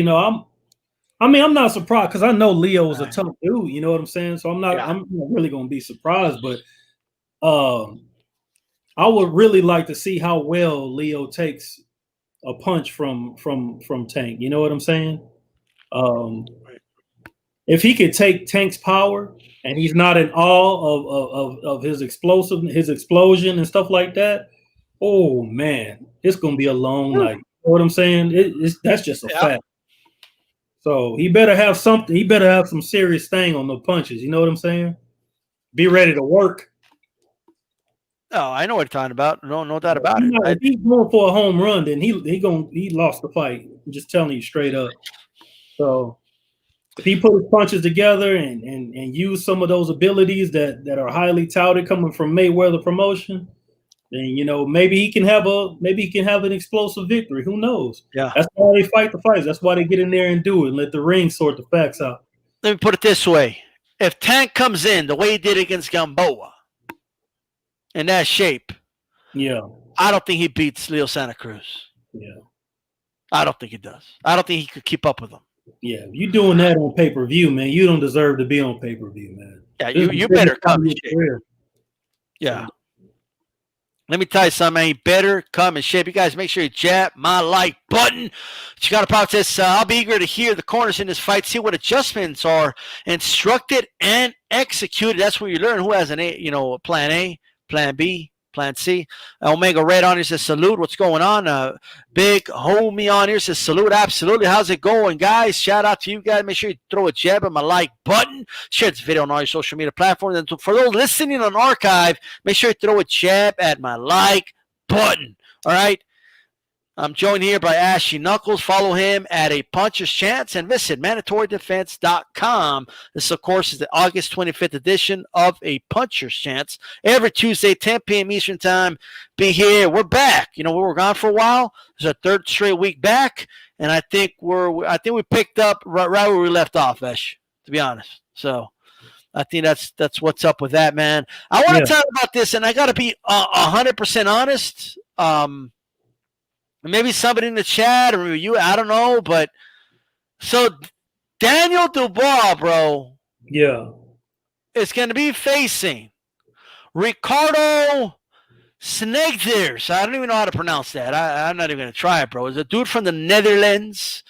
I'm not surprised because I know Leo is a tough dude, you know what I'm saying? So I'm not really going to be surprised, but I would really like to see how well Leo takes a punch from Tank. You know what I'm saying? If he could take Tank's power and he's not in awe of his explosion and stuff like that, oh man, it's gonna be a long night. You know what I'm saying? That's just a fact. So he better have something. He better have some serious thing on the punches. You know what I'm saying? Be ready to work. Oh, I know what you're talking about. No doubt about it. If he's going for a home run, then he lost the fight. I'm just telling you straight up. So if he put his punches together and use some of those abilities that are highly touted coming from Mayweather promotion, then maybe he can have an explosive victory. Who knows? Yeah. That's why they fight the fights. That's why they get in there and do it and let the ring sort the facts out. Let me put it this way. If Tank comes in the way he did against Gamboa in that shape, I don't think he beats Leo Santa Cruz. Yeah. I don't think he does. I don't think he could keep up with him. Yeah, you doing that on pay-per-view, man. You don't deserve to be on pay-per-view, man. Yeah, you better come in shape. Yeah. Let me tell you something, man. You better come in shape. You guys make sure you jab my like button. Chicago Pop says, I'll be eager to hear the corners in this fight, see what adjustments are instructed and executed. That's where you learn who has plan A, plan B, plan C. Omega Red on here says, salute. What's going on? Big homie on here says, salute. Absolutely. How's it going, guys? Shout out to you guys. Make sure you throw a jab at my like button. Share this video on all your social media platforms. And for those listening on archive, make sure you throw a jab at my like button. All right. I'm joined here by Ashy Knuckles. Follow him at A Puncher's Chance and visit MandatoryDefense.com. This, of course, is the August 25th edition of A Puncher's Chance. Every Tuesday, 10 p.m. Eastern Time. Be here. We're back. We were gone for a while. It's our third straight week back, and I think we picked up right where we left off, Ash, to be honest. So I think that's what's up with that, man. I want to talk about this, and I got to be 100% honest. Maybe somebody in the chat or you, I don't know, but so Daniel Dubois, bro, is going to be facing Ricardo Snegders. I don't even know how to pronounce that. I'm not even going to try it, bro. It's a dude from the Netherlands.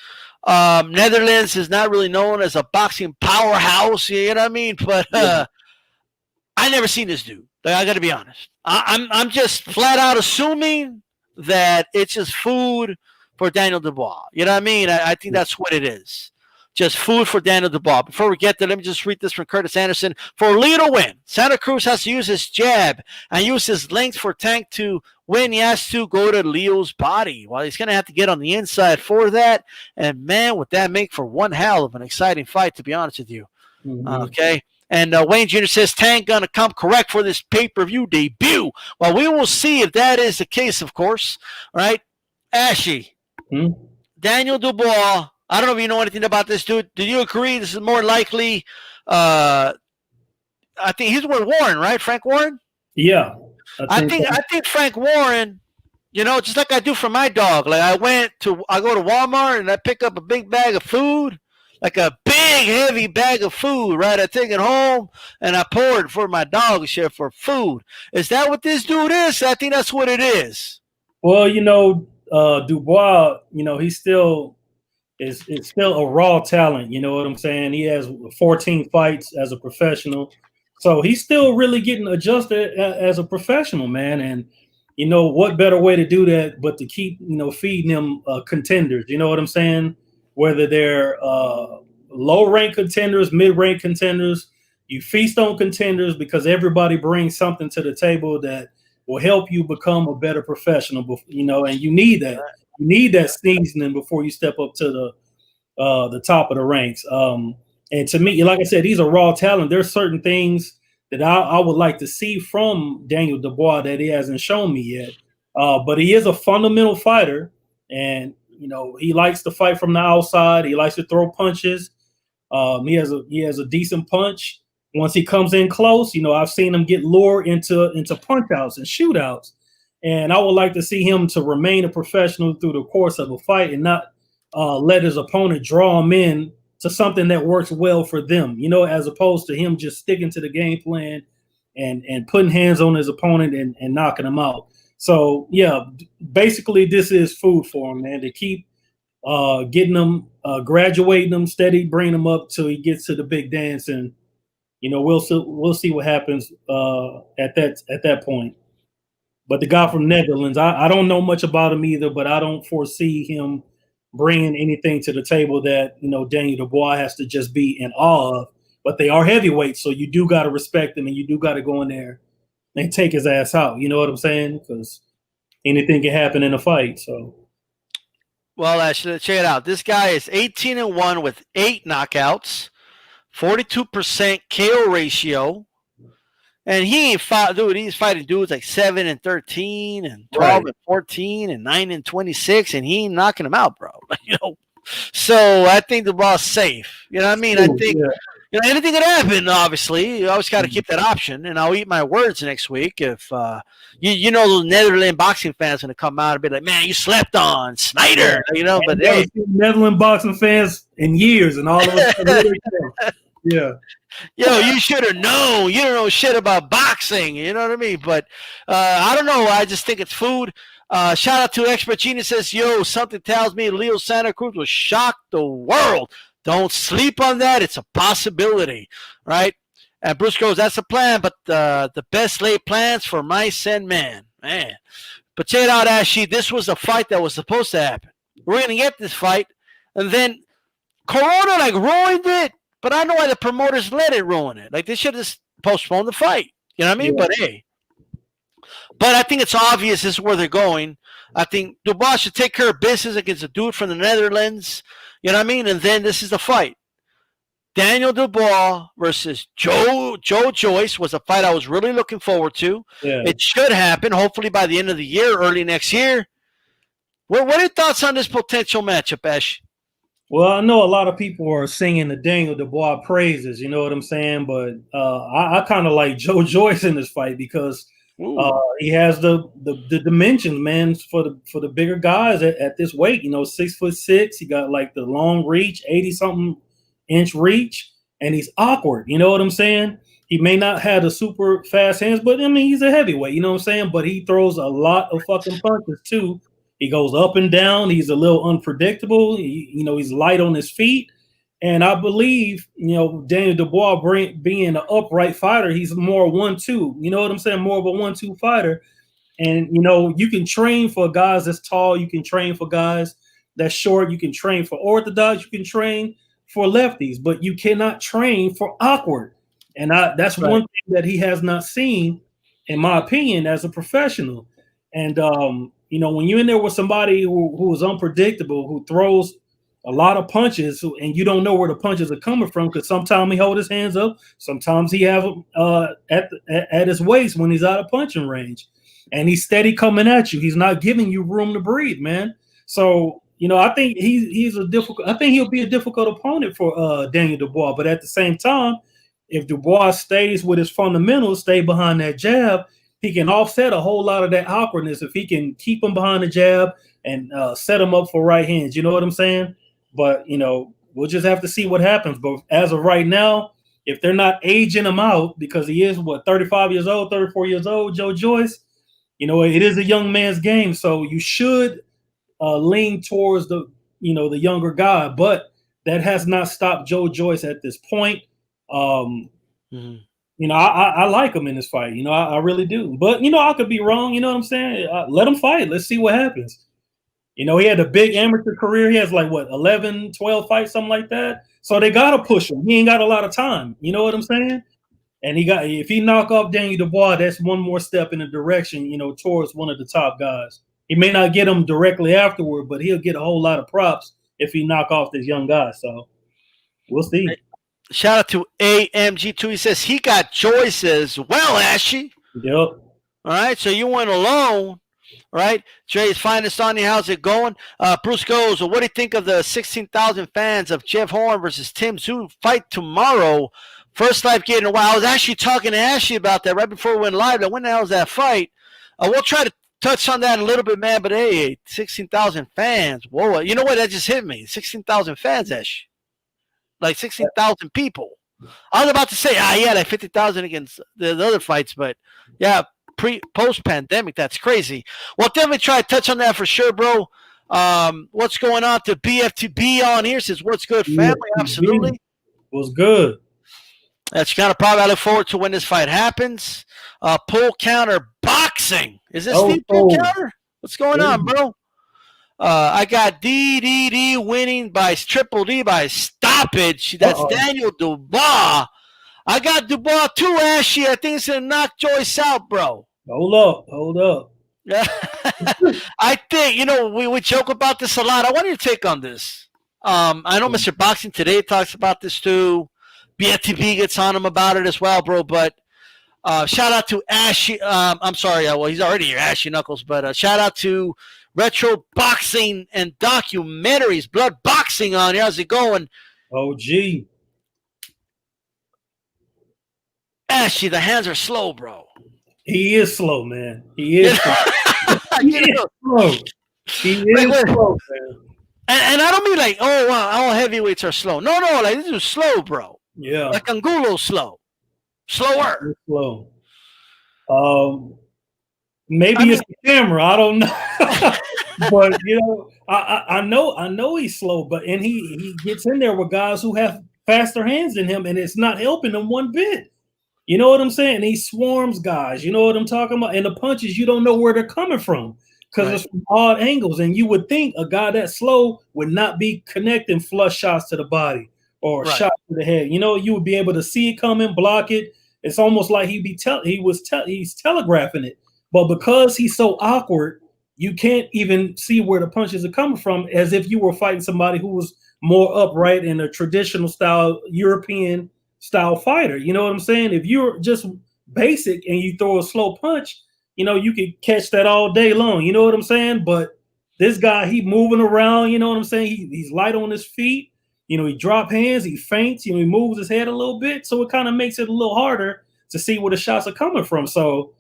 Netherlands is not really known as a boxing powerhouse, you know what I mean? But I never seen this dude. Like, I got to be honest. I'm just flat out assuming that it's just food for Daniel Dubois. You know what I mean? I think that's what it is. just food for Daniel Dubois. Before we get there, let me just read this from Curtis Anderson. For Leo to win, Santa Cruz has to use his jab and use his length for Tank to win. He has to go to Leo's body. Well, he's going to have to get on the inside for that. And, man, would that make for one hell of an exciting fight, to be honest with you. Okay? And Wayne Jr. says, Tank going to come correct for this pay-per-view debut. Well, we will see if that is the case, of course. All right? Ashy. Daniel Dubois. I don't know if you know anything about this dude. Do you agree this is more likely? I think he's with Warren, right? Frank Warren? Yeah. I think Frank Warren, just like I do for my dog. Like I go to Walmart and I pick up a big bag of food, like a big, heavy bag of food, right? I take it home and I pour it for my dog share for food. Is that what this dude is? I think that's what it is. Well, Dubois, he's still is still a raw talent. You know what I'm saying? He has 14 fights as a professional. So he's still really getting adjusted as a professional, man. And, what better way to do that but to keep, feeding him contenders. You know what I'm saying? Whether they're low-ranked contenders, mid-ranked contenders, you feast on contenders because everybody brings something to the table that will help you become a better professional, and you need that. You need that seasoning before you step up to the top of the ranks. And to me, like I said, he's a raw talent. There's certain things that I would like to see from Daniel Dubois that he hasn't shown me yet. But he is a fundamental fighter, and he likes to fight from the outside. He likes to throw punches. He has a decent punch. Once he comes in close, I've seen him get lured into punch outs and shootouts. And I would like to see him to remain a professional through the course of a fight and not let his opponent draw him in to something that works well for them, as opposed to him just sticking to the game plan and putting hands on his opponent and knocking him out. So, yeah, basically this is food for him, man, to keep getting him, graduating him, steady, bringing him up till he gets to the big dance. And, we'll see what happens at that point. But the guy from Netherlands, I don't know much about him either, but I don't foresee him bringing anything to the table that, Daniel Dubois has to just be in awe of. But they are heavyweights, so you do got to respect them and you do got to go in there and take his ass out. You know what I'm saying? Because anything can happen in a fight. So, well, actually, check it out. This guy is 18-1 with 8 knockouts, 42% KO ratio. And he ain't fought, dude. He's fighting dudes like 7-13 and 12-14 and 9-26, and he ain't knocking them out, bro. So I think the ball's safe. You know what I mean? I think anything could happen. Obviously, you always got to keep that option. And I'll eat my words next week if those Netherlands boxing fans going to come out and be like, "Man, you slept on Snyder," But hey, Netherlands boxing fans in years, and all of us. Yeah. Yo, you should have known. You don't know shit about boxing. You know what I mean? But I don't know. I just think it's food. Shout out to Expert Genius says, yo, something tells me Leo Santa Cruz will shock the world. Don't sleep on that. It's a possibility, right? And Bruce goes, that's a plan, but the best laid plans for mice and men. Man. But check it out, Ashy. This was a fight that was supposed to happen. We're going to get this fight. And then Corona, ruined it. But I know why the promoters let it ruin it. They should have just postponed the fight. You know what I mean? Yeah. But hey. But I think it's obvious this is where they're going. I think Dubois should take care of business against a dude from the Netherlands. You know what I mean? And then this is the fight. Daniel Dubois versus Dubois-Joyce was a fight I was really looking forward to. Yeah. It should happen, hopefully by the end of the year, early next year. What are your thoughts on this potential matchup, Ash? Well, I know a lot of people are singing the Daniel Dubois praises, you know what I'm saying? But I kind of like Joyce in this fight because he has the dimensions, man, for the bigger guys at this weight. 6'6". He got the long reach, 80-something inch reach, and he's awkward. You know what I'm saying? He may not have the super fast hands, but he's a heavyweight. You know what I'm saying? But he throws a lot of fucking punches too. He goes up and down. He's a little unpredictable. He's light on his feet. And I believe, Daniel Dubois being an upright fighter, he's more 1-2. You know what I'm saying? More of a 1-2 fighter. And, you can train for guys that's tall. You can train for guys that's short. You can train for orthodox. You can train for lefties, but you cannot train for awkward. And that's Right. one thing that he has not seen, in my opinion, as a professional. And when you're in there with somebody who is unpredictable, who throws a lot of punches, and you don't know where the punches are coming from, because sometimes he hold his hands up, sometimes he have them at his waist when he's out of punching range, and he's steady coming at you. He's not giving you room to breathe, man. So I think he's a difficult. I think he'll be a difficult opponent for Daniel Dubois. But at the same time, if Dubois stays with his fundamentals, stay behind that jab, he can offset a whole lot of that awkwardness if he can keep him behind the jab and set him up for right hands. You know what I'm saying? But we'll just have to see what happens. But as of right now, if they're not aging him out, because he is 35 years old, 34 years old, Joe Joyce, it is a young man's game. So you should lean towards the younger guy, but that has not stopped Joe Joyce at this point. I like him in this fight. I really do. But I could be wrong. You know what I'm saying? Let him fight. Let's see what happens. He had a big amateur career. He has 11, 12 fights, something like that. So they gotta push him. He ain't got a lot of time. You know what I'm saying? And if he knock off Daniel Dubois, that's one more step in the direction, towards one of the top guys. He may not get him directly afterward, but he'll get a whole lot of props if he knock off this young guy. So we'll see. Shout out to AMG2. He says he got Joyce as well, Ashy. Yep. All right, so you went alone, right? Dre's finest on you. How's it going? Bruce goes, what do you think of the 16,000 fans of Jeff Horn versus Tim Tszyu fight tomorrow? First live gate in a while. I was actually talking to Ashley about that right before we went live. When the hell is that fight? We'll try to touch on that a little bit, man. But hey, 16,000 fans. Whoa, you know what? That just hit me. 16,000 fans, Ash. 16,000 people. I was about to say, 50,000 against the other fights, but yeah, post-pandemic, that's crazy. Well, definitely try to touch on that for sure, bro. What's going on to BFTB on here? Says, what's good, family? Absolutely. What's good? That's kind of probably I look forward to when this fight happens. Pull counter boxing. Is this the pull counter? What's going on, bro? I got DDD winning by Triple D by stoppage. That's Daniel Dubois. I got Dubois too, Ashy. I think it's going to knock Joyce out, bro. Hold up. I think, we joke about this a lot. I want your take on this. I know Mr. Boxing Today talks about this too. BFTB gets on him about it as well, bro. But shout out to Ashy. I'm sorry. Well, he's already here, Ashy Knuckles. But shout out to Retro Boxing and Documentaries, Blood Boxing on here. How's it going? OG. Ashy, the hands are slow, bro. He is slow, man. He is slow. He is slow. He is slow, man. And I don't mean all heavyweights are slow. No, this is slow, bro. Yeah. Like Angulo's slow. Slower. It's slow. Maybe it's the camera. I don't know. But I know he's slow, and he gets in there with guys who have faster hands than him, and it's not helping him one bit. You know what I'm saying? He swarms guys. You know what I'm talking about? And the punches, you don't know where they're coming from because it's from odd angles. And you would think a guy that slow would not be connecting flush shots to the body or shots to the head. You would be able to see it coming, block it. It's almost like he's telegraphing it. But because he's so awkward, you can't even see where the punches are coming from, as if you were fighting somebody who was more upright in a traditional style, European style fighter. You know what I'm saying? If you're just basic and you throw a slow punch, you could catch that all day long. You know what I'm saying? But this guy, he moving around. You know what I'm saying? He's light on his feet. He drop hands, he feints, he moves his head a little bit. So it kind of makes it a little harder to see where the shots are coming from. So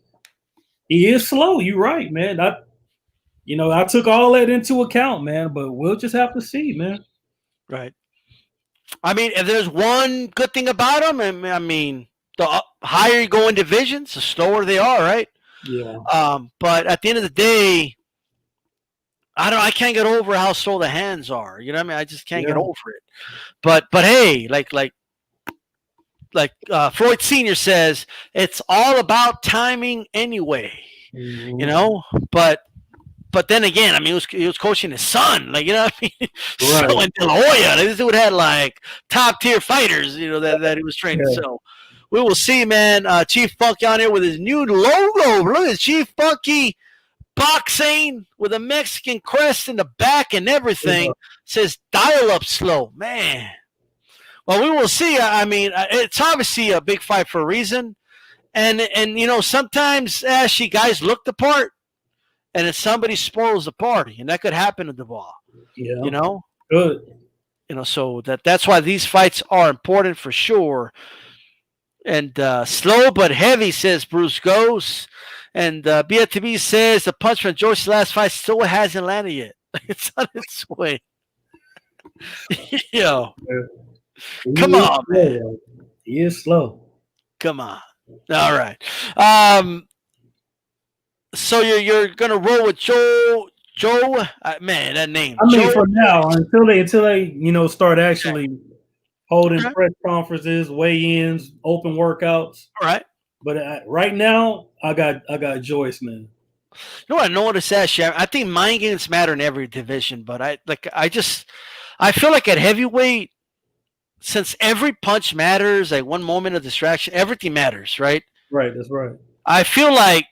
he is slow. You're right, man. I took all that into account, man, but we'll just have to see, man. Right. I mean, if there's one good thing about them, I mean, the higher you go in divisions, the slower they are, right? Yeah. But at the end of the day, I can't get over how slow the hands are. You know what I mean? I just can't get over it. But hey, like Floyd Sr. says, it's all about timing anyway. Mm-hmm. But But then again, I mean, he was coaching his son, like, you know what I mean? Right. So in De La Hoya, this dude had like top tier fighters, you know, that he was training. Yeah. So we will see, man. Chief Funky on here with his new logo. Look at Chief Funky boxing with a Mexican crest in the back and everything. Yeah. Says dial up slow, man. Well, we will see. I mean, it's obviously a big fight for a reason, and you know, sometimes actually guys look the part, and then somebody spoils the party, and that could happen to Dubois. Yeah. You know, Good. you know, so that's why these fights are important for sure. And slow but heavy, says Bruce Ghost. And Beterbiev says the punch from Joyce's last fight still hasn't landed yet. It's on its way. Yo, come on, man. He is slow. Come on. All right. So you're gonna roll with Joe. Man, that name. I mean, Joe, for now, until they you know start actually holding press conferences, weigh-ins, open workouts. All right. But right now, I got Joyce, man. You know what I noticed that, Sharon? I think mind games matter in every division, but I feel like at heavyweight, since every punch matters, like one moment of distraction, everything matters, right? Right, that's right. I feel like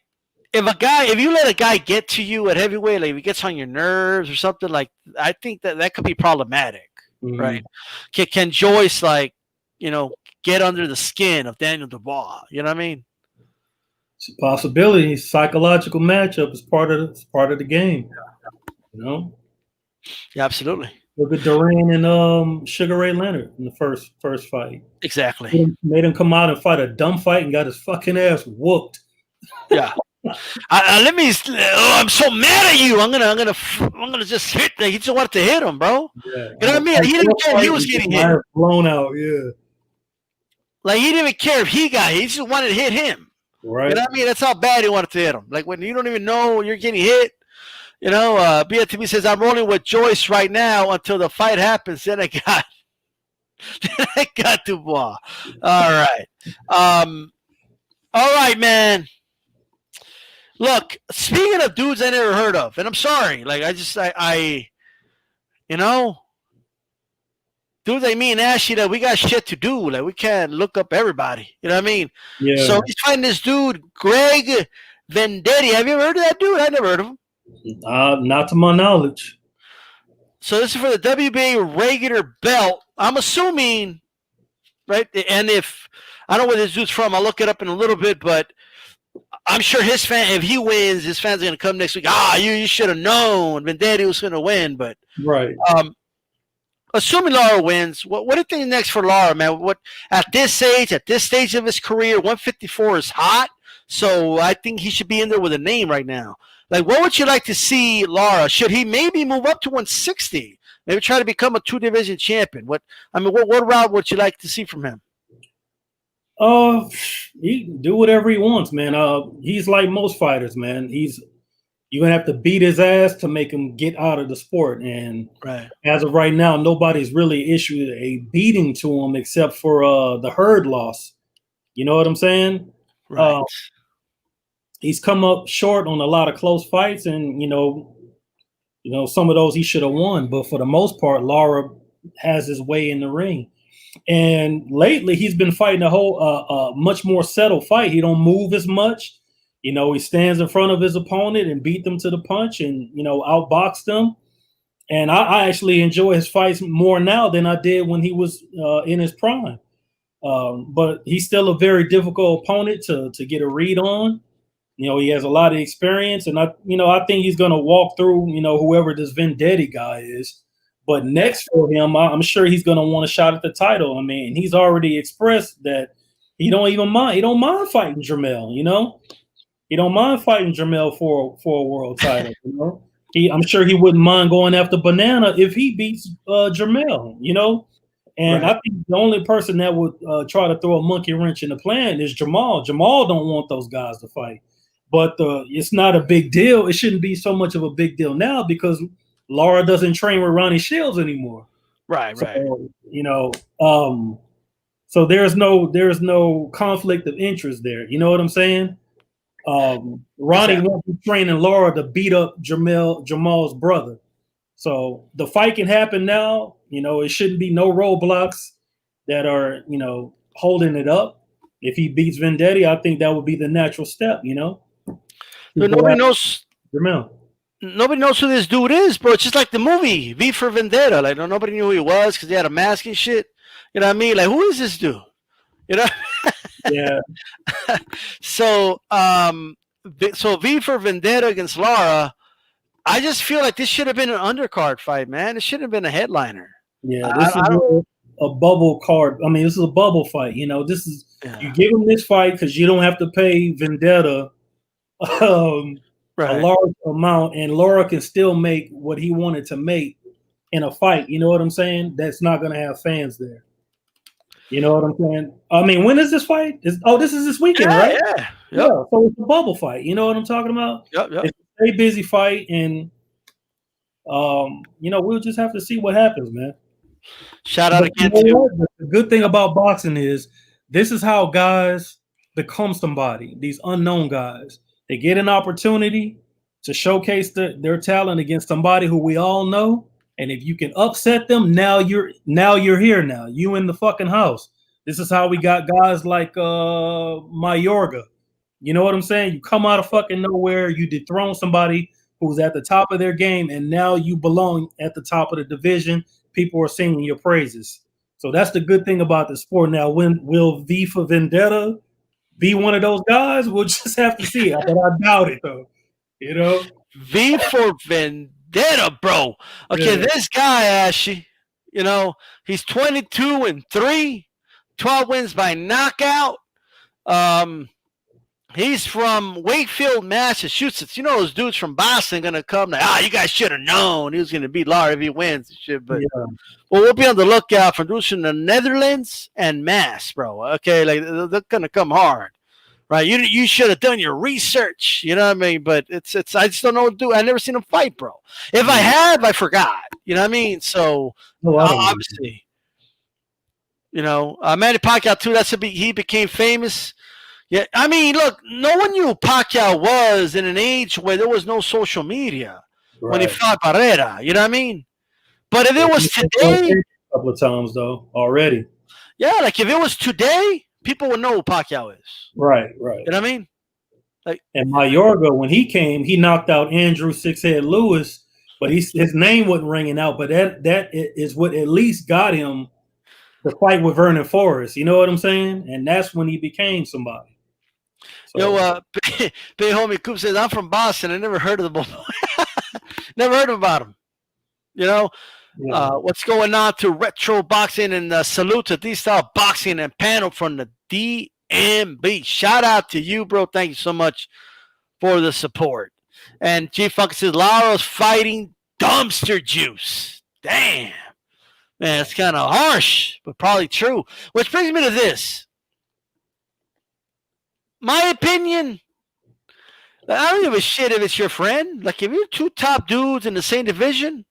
if you let a guy get to you at heavyweight, like if he gets on your nerves or something, like I think that could be problematic, right? Can Joyce, like, you know, get under the skin of Daniel Dubois? You know what I mean? It's a possibility. Psychological matchup is part of the game. You know? Yeah, absolutely. Look at Duran and Sugar Ray Leonard in the first fight. Exactly. Made him come out and fight a dumb fight and got his fucking ass whooped. Yeah. I'm so mad at you. I'm gonna just hit. He just wanted to hit him, bro. Yeah. You know what I mean? He didn't care if he was getting hit. Blown out. Yeah. Like he didn't even care if he got hit. He just wanted to hit him. Right. You know what I mean? That's how bad he wanted to hit him. Like when you don't even know you're getting hit. You know, Beterbiev says I'm rolling with Joyce right now until the fight happens. Then I got Dubois. All right. All right, man. Look, speaking of dudes I never heard of, and I'm sorry, like I you know, dudes like me and Ashley, that we got shit to do. Like we can't look up everybody. You know what I mean? Yeah. So he's fighting this dude, Greg Vendetti. Have you ever heard of that dude? I never heard of him. Not to my knowledge. So this is for the WBA regular belt. I'm assuming, right? And if I don't know where this dude's from, I'll look it up in a little bit, but I'm sure his fan, if he wins, his fans are going to come next week. You should have known Vendetti was going to win. But right. Assuming Lara wins, what do you think next for Lara, man? What at this stage of his career, 154 is hot. So I think he should be in there with a name right now. Like, what would you like to see Lara? Should he maybe move up to 160? Maybe try to become a 2-division champion. What route would you like to see from him? He can do whatever he wants, man. He's like most fighters, man. You're gonna have to beat his ass to make him get out of the sport. And as of right now, nobody's really issued a beating to him except for the Hurd loss. You know what I'm saying? Right. He's come up short on a lot of close fights, and you know, some of those he should have won. But for the most part, Lara has his way in the ring. And lately, he's been fighting a whole much more settled fight. He don't move as much. You know, he stands in front of his opponent and beat them to the punch, and outbox them. And I actually enjoy his fights more now than I did when he was in his prime. But he's still a very difficult opponent to get a read on. You know, he has a lot of experience, and I think he's going to walk through, whoever this Vendetti guy is. But next for him, I'm sure he's going to want a shot at the title. I mean, he's already expressed that he don't even mind. He don't mind fighting Jermell, He don't mind fighting Jermell for a world title, I'm sure he wouldn't mind going after Banana if he beats Jermell, And I think the only person that would try to throw a monkey wrench in the plan is Jamal. Jamal don't want those guys to fight. But it's not a big deal. It shouldn't be so much of a big deal now because Lara doesn't train with Ronnie Shields anymore. Right. So, so there's no conflict of interest there. You know what I'm saying? Ronnie won't be training Lara to beat up Jamal's brother. So the fight can happen now. It shouldn't be no roadblocks that are, holding it up. If he beats Vendetti, I think that would be the natural step, But nobody knows. Jamel. Nobody knows who this dude is, bro. It's just like the movie V for Vendetta. Like nobody knew who he was because he had a mask and shit. You know what I mean? Like, who is this dude? You know? Yeah. So V for Vendetta against Lara. I just feel like this should have been an undercard fight, man. It shouldn't have been a headliner. Yeah, this is a bubble card. I mean, this is a bubble fight. This is you give him this fight because you don't have to pay Vendetta a large amount, and Lara can still make what he wanted to make in a fight. You know what I'm saying? That's not going to have fans there. You know what I'm saying? I mean, when is this fight? This is this weekend, right? Yeah. Yeah. So it's a bubble fight. You know what I'm talking about? Yep. It's a very busy fight, and we'll just have to see what happens, man. Shout out again to the good thing about boxing is this is how guys become somebody. These unknown guys, they get an opportunity to showcase their talent against somebody who we all know. And if you can upset them, now you're here. Now you in the fucking house. This is how we got guys like Mayorga. You know what I'm saying? You come out of fucking nowhere, you dethrone somebody who's at the top of their game, and now you belong at the top of the division. People are singing your praises. So that's the good thing about the sport. Now, when will V for Vendetta be one of those guys? We'll just have to see. But I doubt it, though. V for Vendetta, bro. Okay, this guy, Ashy, he's 22-3, 12 wins by knockout. He's from Wakefield, Massachusetts. Those dudes from Boston gonna come like, you guys should have known he was gonna beat Lara if he wins and shit. But we'll be on the lookout for dudes from the Netherlands and Mass, bro. Okay, like they're gonna come hard, right? You should have done your research. You know what I mean? But it's I just don't know what to do. I never seen him fight, bro. If I had, I forgot. You know what I mean? So obviously, Manny Pacquiao too. He became famous. Yeah, I mean, look, no one knew who Pacquiao was in an age where there was no social media when he fought Barrera. You know what I mean? But if it was today, a couple of times though already. Yeah, like if it was today, people would know who Pacquiao is. Right. You know what I mean? And Mayorga, when he came, he knocked out Andrew Sixhead Lewis, but his name wasn't ringing out. But that is what at least got him the fight with Vernon Forrest. You know what I'm saying? And that's when he became somebody. So, big homie Coop says, I'm from Boston. I never heard of the boy. Never heard about him. What's going on to Retro Boxing and salute to D-Style Boxing and panel from the DMB. Shout out to you, bro. Thank you so much for the support. And G Funk says, Lara's fighting dumpster juice. Damn. Man, it's kind of harsh, but probably true. Which brings me to this. My opinion, I don't give a shit if it's your friend. Like, if you're two top dudes in the same division,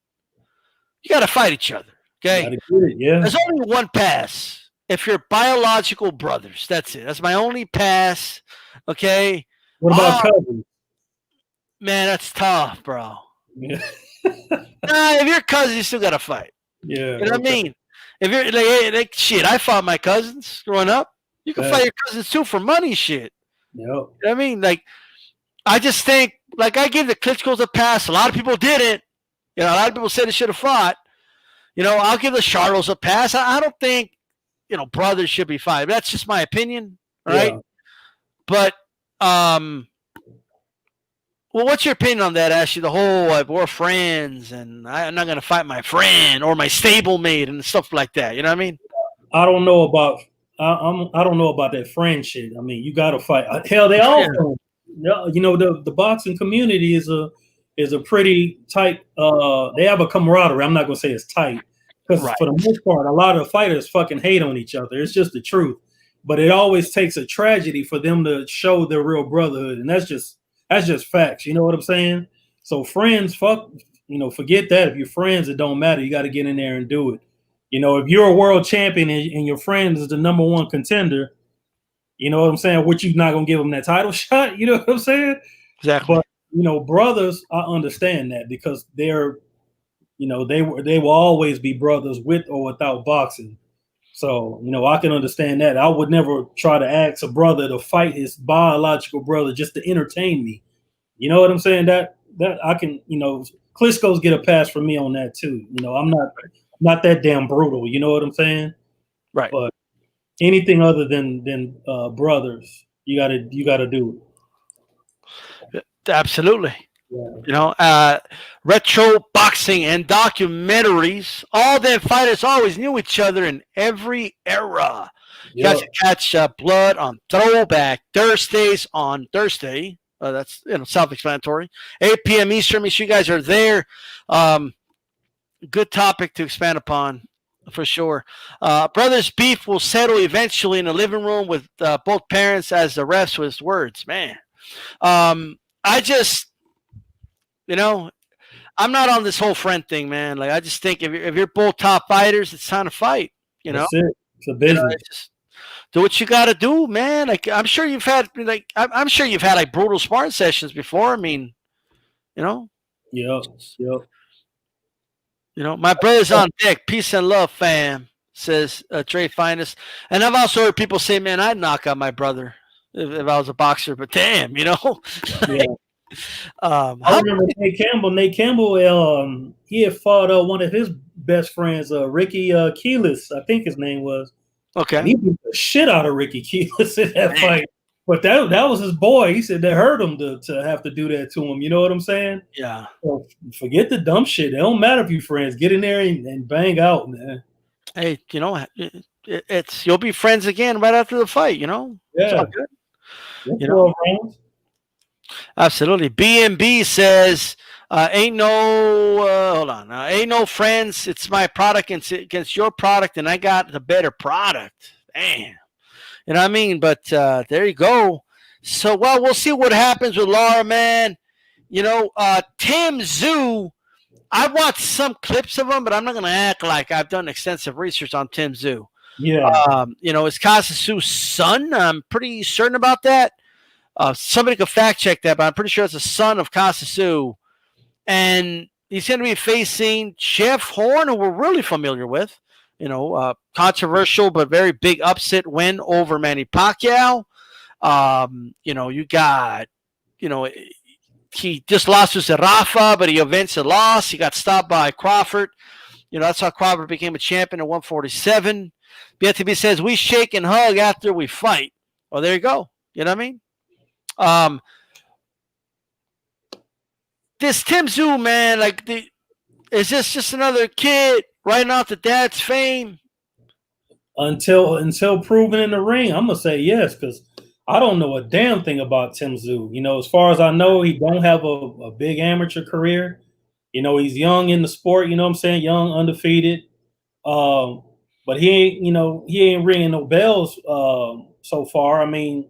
you got to fight each other, okay? There's only one pass if you're biological brothers. That's it. That's my only pass, okay? What about cousins? Man, that's tough, bro. Yeah. If you're cousins, you still got to fight. Yeah. You know what I mean? If you're like, shit, I fought my cousins growing up. You can fight your cousins, too, for money shit. Yep. You know what I mean? Like, I just think, like, I give the Klitschko's a pass. A lot of people didn't. A lot of people said they should have fought. I'll give the Charlos a pass. I don't think, brothers should be fighting. That's just my opinion, right? Yeah. But, well, what's your opinion on that, Ashley? The whole, like, we're friends, and I'm not going to fight my friend or my stablemate and stuff like that. You know what I mean? I don't know about I don't know about that friend shit. I mean, you got to fight. Hell, they all the boxing community is a pretty tight. They have a camaraderie. I'm not going to say it's tight because for the most part, a lot of fighters fucking hate on each other. It's just the truth. But it always takes a tragedy for them to show their real brotherhood, and that's just facts. You know what I'm saying? So friends, forget that. If you're friends, it don't matter. You got to get in there and do it. If you're a world champion and your friend is the number one contender, You know what I'm saying? Which you're not gonna give him that title shot. You know what I'm saying? Exactly. But brothers, I understand that because they're, they will always be brothers with or without boxing. So, I can understand that. I would never try to ask a brother to fight his biological brother just to entertain me. You know what I'm saying? That I can, Klitschko's get a pass from me on that too. I'm not that damn brutal. You know what I'm saying? Right. But anything other than brothers, you gotta do it. Absolutely. Yeah. Retro boxing and documentaries. All them fighters always knew each other in every era. You guys can catch Blood on Throwback Thursdays on Thursday. That's self-explanatory. 8 p.m. Eastern. Make sure you guys are there. Good topic to expand upon for sure. Brothers beef will settle eventually in the living room with both parents as the refs with words. Man, I just. I'm not on this whole friend thing, man. Like, I just think if you're both top fighters, it's time to fight. That's it. It's a business. Just do what you got to do, man. Like, I'm sure you've had I'm sure you've had like brutal sparring sessions before. I mean, Yep. My brother's on deck. Peace and love, fam. Says Trey Finest. And I've also heard people say, man, I'd knock out my brother if I was a boxer. But damn, Yeah. I remember Nate Campbell. He had fought one of his best friends, Ricky Keelis, I think his name was. Okay. And he beat the shit out of Ricky Keelis in that fight. But that was his boy. He said that hurt him to have to do that to him. You know what I'm saying? Yeah. So forget the dumb shit. It don't matter if you're friends. Get in there and bang out, man. Hey, it's you'll be friends again right after the fight. Yeah. It's all good. Absolutely. BMB says, ain't no friends. It's my product against your product, and I got the better product. Damn. You know what I mean? But there you go. So, we'll see what happens with Lara, man. Tszyu, I watched some clips of him, but I'm not going to act like I've done extensive research on Tszyu. Yeah. It's Kazasu's son. I'm pretty certain about that. Somebody could fact check that, but I'm pretty sure it's the son of Tszyu. And he's going to be facing Jeff Horn, who we're really familiar with. Controversial but very big upset win over Manny Pacquiao. You got, he just lost to Zerafa, but he avenged the loss. He got stopped by Crawford. That's how Crawford became a champion at 147. Beterbiev says, we shake and hug after we fight. Well, there you go. You know what I mean? This Tszyu, man, is this just another kid riding off the dad's fame? Until proven in the ring, I'm gonna say yes, because I don't know a damn thing about Tszyu. As far as I know, he don't have a big amateur career. He's young in the sport. You know what I'm saying? Young, undefeated. But he ain't ringing no bells so far. I mean,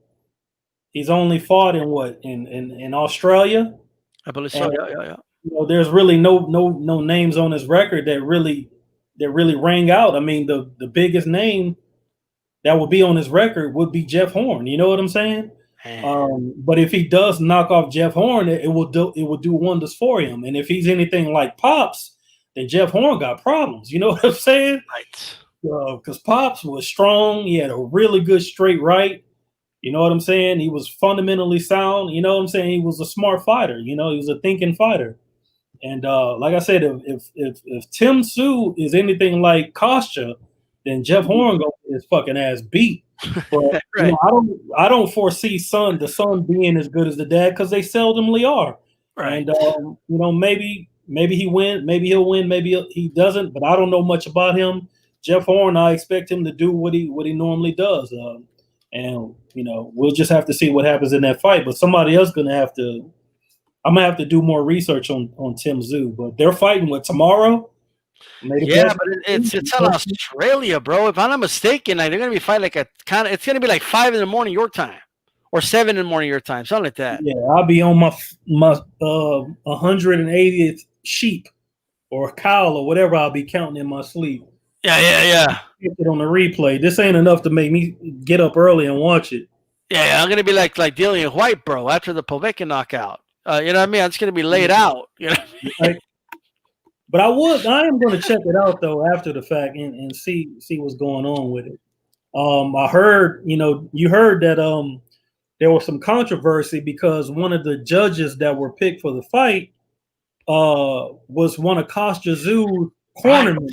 he's only fought in Australia. I believe so. Yeah. There's really no names on his record that really rang out. I mean, the biggest name that would be on his record would be Jeff Horn. You know what I'm saying? But if he does knock off Jeff Horn, it will do wonders for him. And if he's anything like Pops, then Jeff Horn got problems. You know what I'm saying? Right. Because Pops was strong. He had a really good straight right. You know what I'm saying? He was fundamentally sound. You know what I'm saying? He was a smart fighter. He was a thinking fighter. And like I said, if Tszyu is anything like Kostya, then Jeff Horn gonna get his fucking ass beat. But right. I don't foresee the son being as good as the dad, because they seldomly are. Right. And maybe he win, maybe he'll win, maybe he doesn't. But I don't know much about him. Jeff Horn, I expect him to do what he normally does. And we'll just have to see what happens in that fight. But somebody else I'm gonna have to do more research on Tszyu. But they're fighting tomorrow. Yeah, but it's in Australia, bro. If I'm not mistaken, they're gonna be fighting it's gonna be like 5 a.m. your time, or 7 a.m. your time, something like that. Yeah, I'll be on my 180th sheep or cow or whatever I'll be counting in my sleep. Yeah. Get it on the replay. This ain't enough to make me get up early and watch it. Yeah, I'm gonna be like Dillian Whyte, bro. After the Povetkin knockout, you know what I mean? I'm just gonna be laid out. You know, Right? But I am going to check it out though after the fact and see what's going on with it. I heard, you heard that there was some controversy because one of the judges that were picked for the fight was one of Tszyu right? cornermen.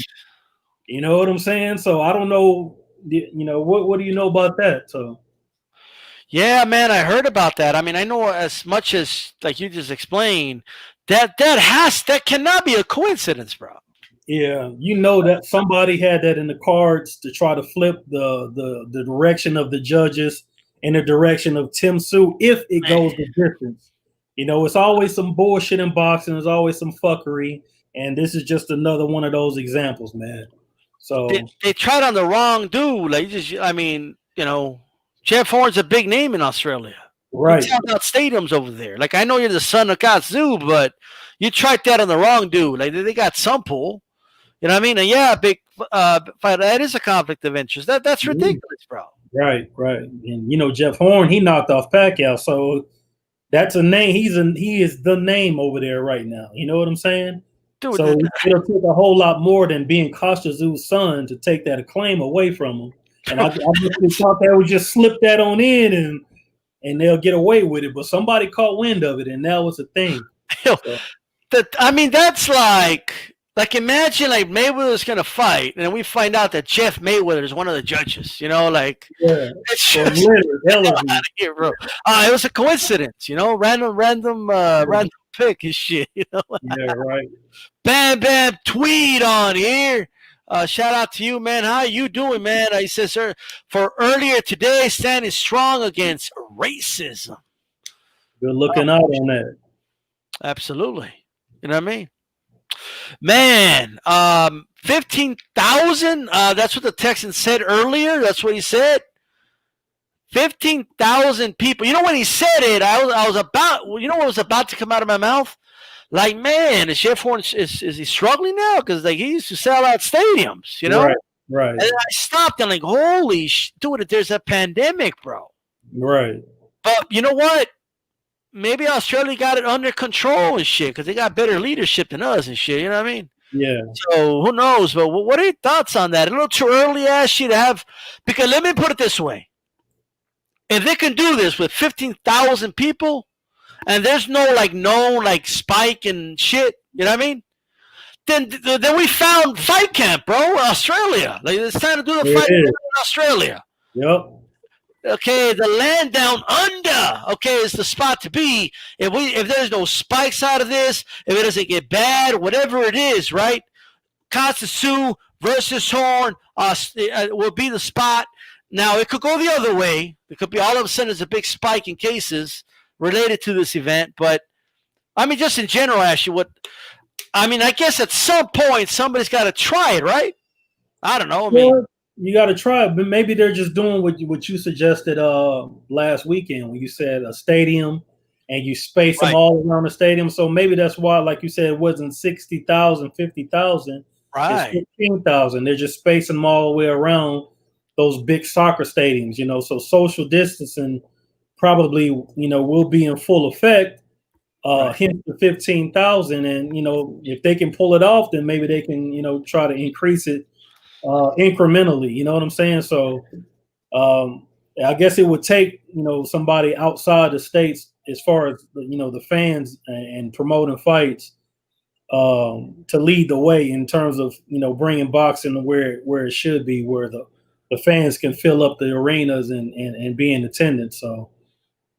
You know what I'm saying? So I don't know. What do you know about that? So Yeah, man, I heard about that. I mean, I know as much as like you just explained that cannot be a coincidence, bro. yeah, that somebody had that in the cards to try to flip the direction of the judges in the direction of Tszyu if it Man. goes the distance. It's always some bullshit in boxing. There's always some fuckery, and this is just another one of those examples, man. So They tried on the wrong dude. Like, I mean, Jeff Horn's a big name in Australia. right, You talk about stadiums over there. Like, I know you're the son of Tszyu, but you tried that on the wrong dude. Like, they got some pull. You know what I mean? And yeah, big fight. That is a conflict of interest. That's ridiculous, bro. right. And Jeff Horn, he knocked off Pacquiao, so that's a name. He is the name over there right now. You know what I'm saying? Dude, So it'll take a whole lot more than being Kostya's son to take that acclaim away from him. And I just thought they would just slip that on in and they'll get away with it. But somebody caught wind of it, and that was a thing. So, I mean, that's like imagine like Mayweather's gonna fight, and then we find out that Jeff Mayweather is one of the judges. Like yeah, it's just out of here, bro. It was a coincidence, random pick and shit. Yeah, right. Bam Bam tweet on here. Shout out to you, man. How you doing, man? He says, sir, for earlier today, standing strong against racism. Good looking out on that. Absolutely. You know what I mean? Man, 15,000. That's what the Texan said earlier. That's what he said. 15,000 people. You know when he said it, I was about. You know what was about to come out of my mouth? Like, man, is Jeff Horn is he struggling now? Because like he used to sell out stadiums, Right. And I stopped and like, holy dude, there's a pandemic, bro. Right. But you know what? Maybe Australia got it under control and shit because they got better leadership than us and shit. You know what I mean? Yeah. So who knows? But what are your thoughts on that? A little too early, Ashley, to have. Because let me put it this way: if they can do this with 15,000 people, and there's no known spike and shit, you know what I mean? Then we found fight camp, bro. Australia, like it's time to do the fight camp in Australia. Yep. Okay, the land down under, okay, is the spot to be. If there's no spikes out of this, if it doesn't get bad, whatever it is, right? Tszyu versus Horn will be the spot. Now, it could go the other way. It could be all of a sudden there's a big spike in cases related to this event. But, I mean, just in general, Ashley, I guess at some point somebody's got to try it, right? I don't know. I mean, you got to try it, but maybe they're just doing what you suggested last weekend when you said a stadium and you space them all around the stadium. So maybe that's why, like you said, it wasn't 60,000, 50,000. Right. It's 15,000. They're just spacing them all the way around those big soccer stadiums, so social distancing probably, will be in full effect. Hence the 15,000. And, if they can pull it off, then maybe they can, try to increase it incrementally, you know what I'm saying? So I guess it would take somebody outside the states as far as the fans and promoting fights to lead the way in terms of bringing boxing to where it should be, where the fans can fill up the arenas and be in attendance. So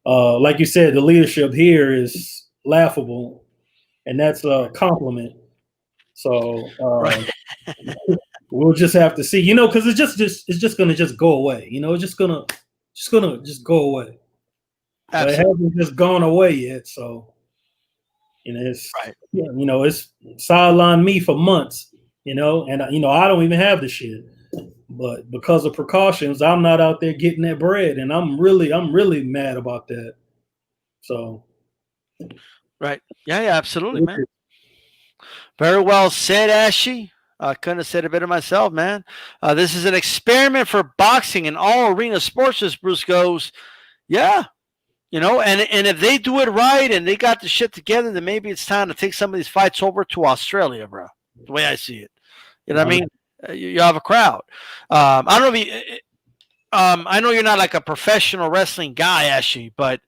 like you said, the leadership here is laughable, and that's a compliment. So we'll just have to see, because it's just gonna go away. It's just gonna go away. It hasn't just gone away yet. So it's it's sidelined me for months. And I don't even have the shit. But because of precautions, I'm not out there getting that bread, and I'm really mad about that. So, right, yeah, absolutely, man. Very well said, Ashy. I couldn't have said it better myself, man. This is an experiment for boxing and all arena sports, as Bruce goes. Yeah. And if they do it right and they got the shit together, then maybe it's time to take some of these fights over to Australia, bro. The way I see it. You know what I mean? You have a crowd. I don't know if you, I know you're not like a professional wrestling guy, actually, but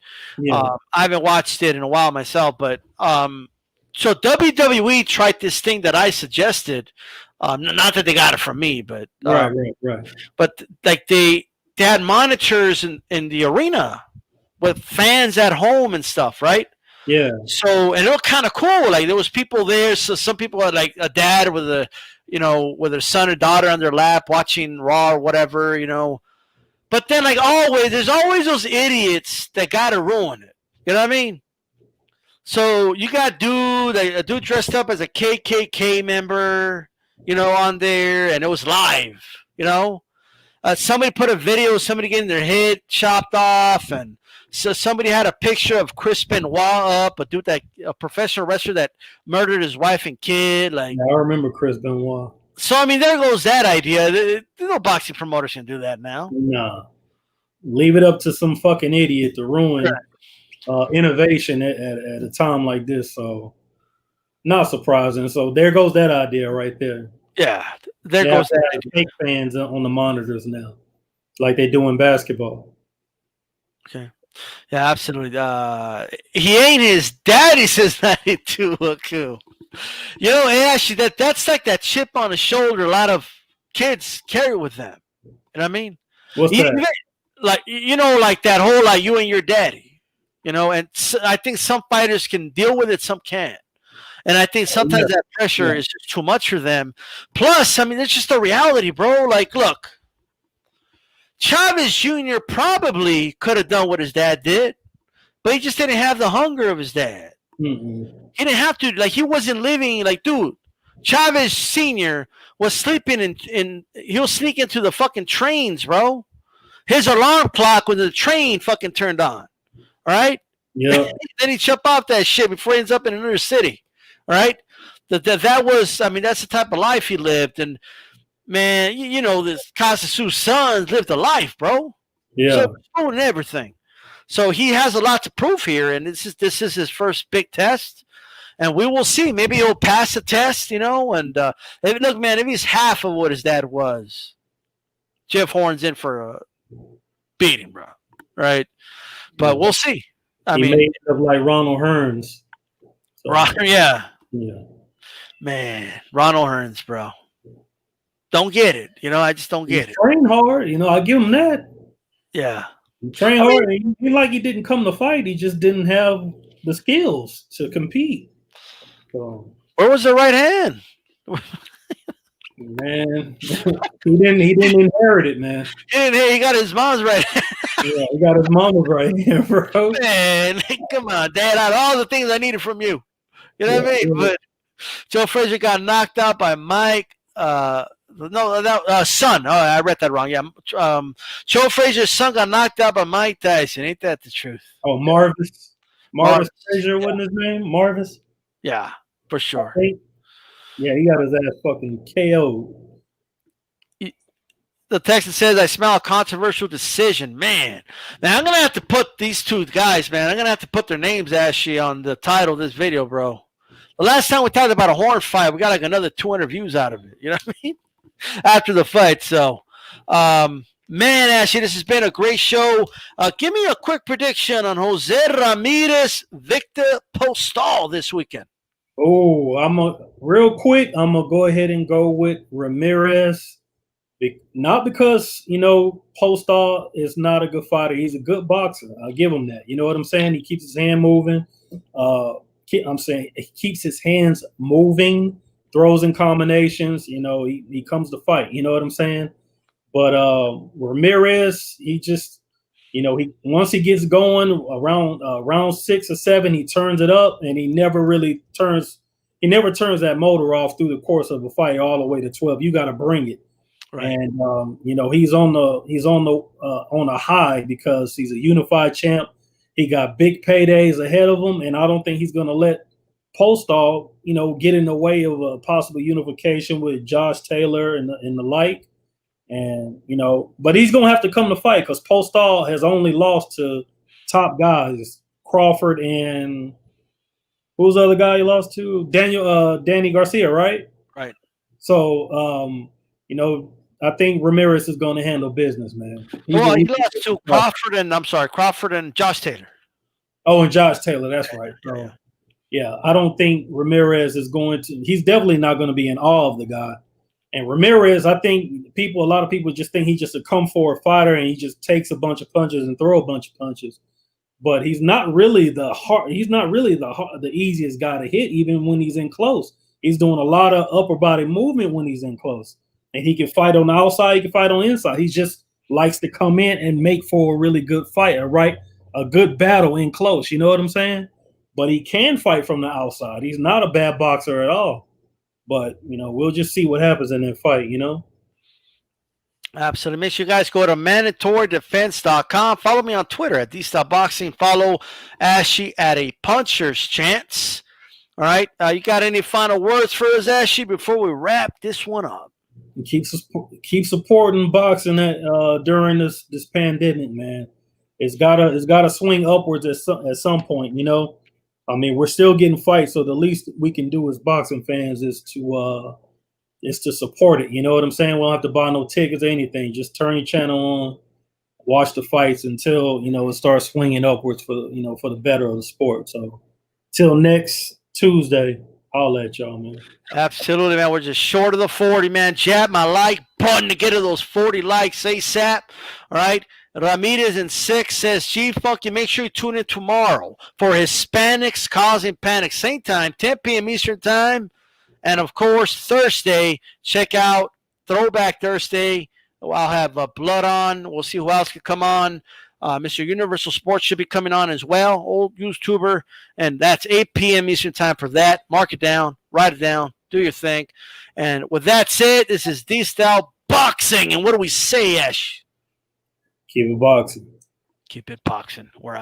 I haven't watched it in a while myself. But so WWE tried this thing that I suggested. Not that they got it from me, but right. But like they had monitors in the arena with fans at home and stuff, right? Yeah. So and it looked kind of cool. Like there was people there. So some people had like a dad with with their son or daughter on their lap watching Raw or whatever. But then, like always, there's always those idiots that gotta ruin it. You know what I mean? So you got a dude dressed up as a KKK member, on there, and it was live. Somebody put a video of somebody getting their head chopped off, and so somebody had a picture of Chris Benoit up, a professional wrestler that murdered his wife and kid. Like I remember Chris Benoit. So I mean, there goes that idea. No boxing promoters can do that now. Nah, leave it up to some fucking idiot to ruin innovation at a time like this. So not surprising. So there goes that idea right there. Yeah, there goes that idea. Fake fans on the monitors now, like they do in basketball. Okay. Yeah, absolutely. He ain't his daddy, says 92. Cool. Actually, that's like that chip on the shoulder a lot of kids carry with them. You know what I mean? What's that? Like, like that whole, like, you and your daddy. And I think some fighters can deal with it, some can't. And I think sometimes that pressure is just too much for them. Plus, I mean, it's just a reality, bro. Like, look, Chavez Jr. probably could have done what his dad did, but he just didn't have the hunger of his dad. Mm-mm. He didn't have to, like, he wasn't living, like, dude, Chavez Sr. was sleeping he'll sneak into the fucking trains, bro. His alarm clock when the train fucking turned on, all right? Yeah. Then he jump off that shit before he ends up in another city, all right? That was, I mean, that's the type of life he lived, and man, this Tszyu son lived a life, bro. Yeah. So and everything. So he has a lot to prove here, and this is his first big test, and we will see. Maybe he'll pass the test, and look, man, if he's half of what his dad was, Jeff Horn's in for a beating, bro. Right? But we'll see. He made it up like Ronald Hearns. So, yeah. Yeah. Man, Ronald Hearns, bro. Don't get it. I just don't get it. Train hard. I give him that. Yeah. He trained hard. He like he didn't come to fight. He just didn't have the skills to compete. So, where was the right hand? Man, he didn't inherit it, man. He got his mom's right hand. Yeah, he got his mama's right hand, bro. Man, come on, Dad. I had all the things I needed from you. You know what I mean? But Joe Frazier got knocked out by Mike. Son. Oh, I read that wrong. Yeah. Joe Frazier's son got knocked out by Mike Tyson. Ain't that the truth? Oh, Marvis Frazier wasn't his name? Marvis? Yeah, for sure. Yeah, he got his ass fucking KO'd. The Texan says, I smell a controversial decision. Man, I'm going to have to put these two guys, man. I'm going to have to put their names, actually, on the title of this video, bro. The last time we talked about a horn fight, we got like another 200 views out of it. You know what I mean? After the fight. So, man, Ashley, this has been a great show. Give me a quick prediction on Jose Ramirez, Victor Postol this weekend. Oh, real quick, I'm going to go ahead and go with Ramirez. Not because, Postol is not a good fighter. He's a good boxer. I'll give him that. You know what I'm saying? He keeps his hand moving. I'm saying he keeps his hands moving, throws in combinations. He comes to fight. You know what I'm saying? But Ramirez, he just, once he gets going around round 6 or 7, he turns it up, and he never turns that motor off through the course of a fight all the way to 12. You got to bring it. Right. And he's on a high because he's a unified champ. He got big paydays ahead of him, and I don't think he's going to let Postol, get in the way of a possible unification with Josh Taylor and the like. And, but he's going to have to come to fight because Postal has only lost to top guys, Crawford and who was the other guy he lost to? Danny Garcia, right? Right. So, I think Ramirez is going to handle business, man. He lost to Crawford and Josh Taylor. Oh, and Josh Taylor, that's right. So, yeah, I don't think Ramirez is going to – he's definitely not going to be in awe of the guy. And Ramirez, I think a lot of people just think he's just a come-forward fighter and he just takes a bunch of punches and throw a bunch of punches. But he's not really the easiest guy to hit even when he's in close. He's doing a lot of upper body movement when he's in close. And he can fight on the outside, he can fight on the inside. He just likes to come in and make for a really good fight, a good battle in close. You know what I'm saying? But he can fight from the outside. He's not a bad boxer at all. But, we'll just see what happens in that fight, Absolutely. Make sure you guys go to mandatorydefense.com. Follow me on Twitter at DStopBoxing. Follow Ashy at A Puncher's Chance. All right. You got any final words for us, Ashy, before we wrap this one up? Keep supporting boxing during this pandemic, man. It's gotta swing upwards at some point, I mean, we're still getting fights, so the least we can do as boxing fans is to support it. You know what I'm saying? We don't have to buy no tickets or anything. Just turn your channel on, watch the fights until it starts swinging upwards for the better of the sport. So, till next Tuesday, I'll let y'all, man. Absolutely, man. We're just short of the 40, man. Jab my like button to get to those 40 likes ASAP. All right. Ramirez in 6 says, G-Funk, you make sure you tune in tomorrow for Hispanics Causing Panic. Same time, 10 p.m. Eastern Time. And, of course, Thursday, check out Throwback Thursday. I'll have Blood on. We'll see who else can come on. Mr. Universal Sports should be coming on as well, old YouTuber. And that's 8 p.m. Eastern Time for that. Mark it down. Write it down. Do your thing. And with that said, this is D-Style Boxing. And what do we say, Ash? Keep it boxing. Keep it boxing. We're out.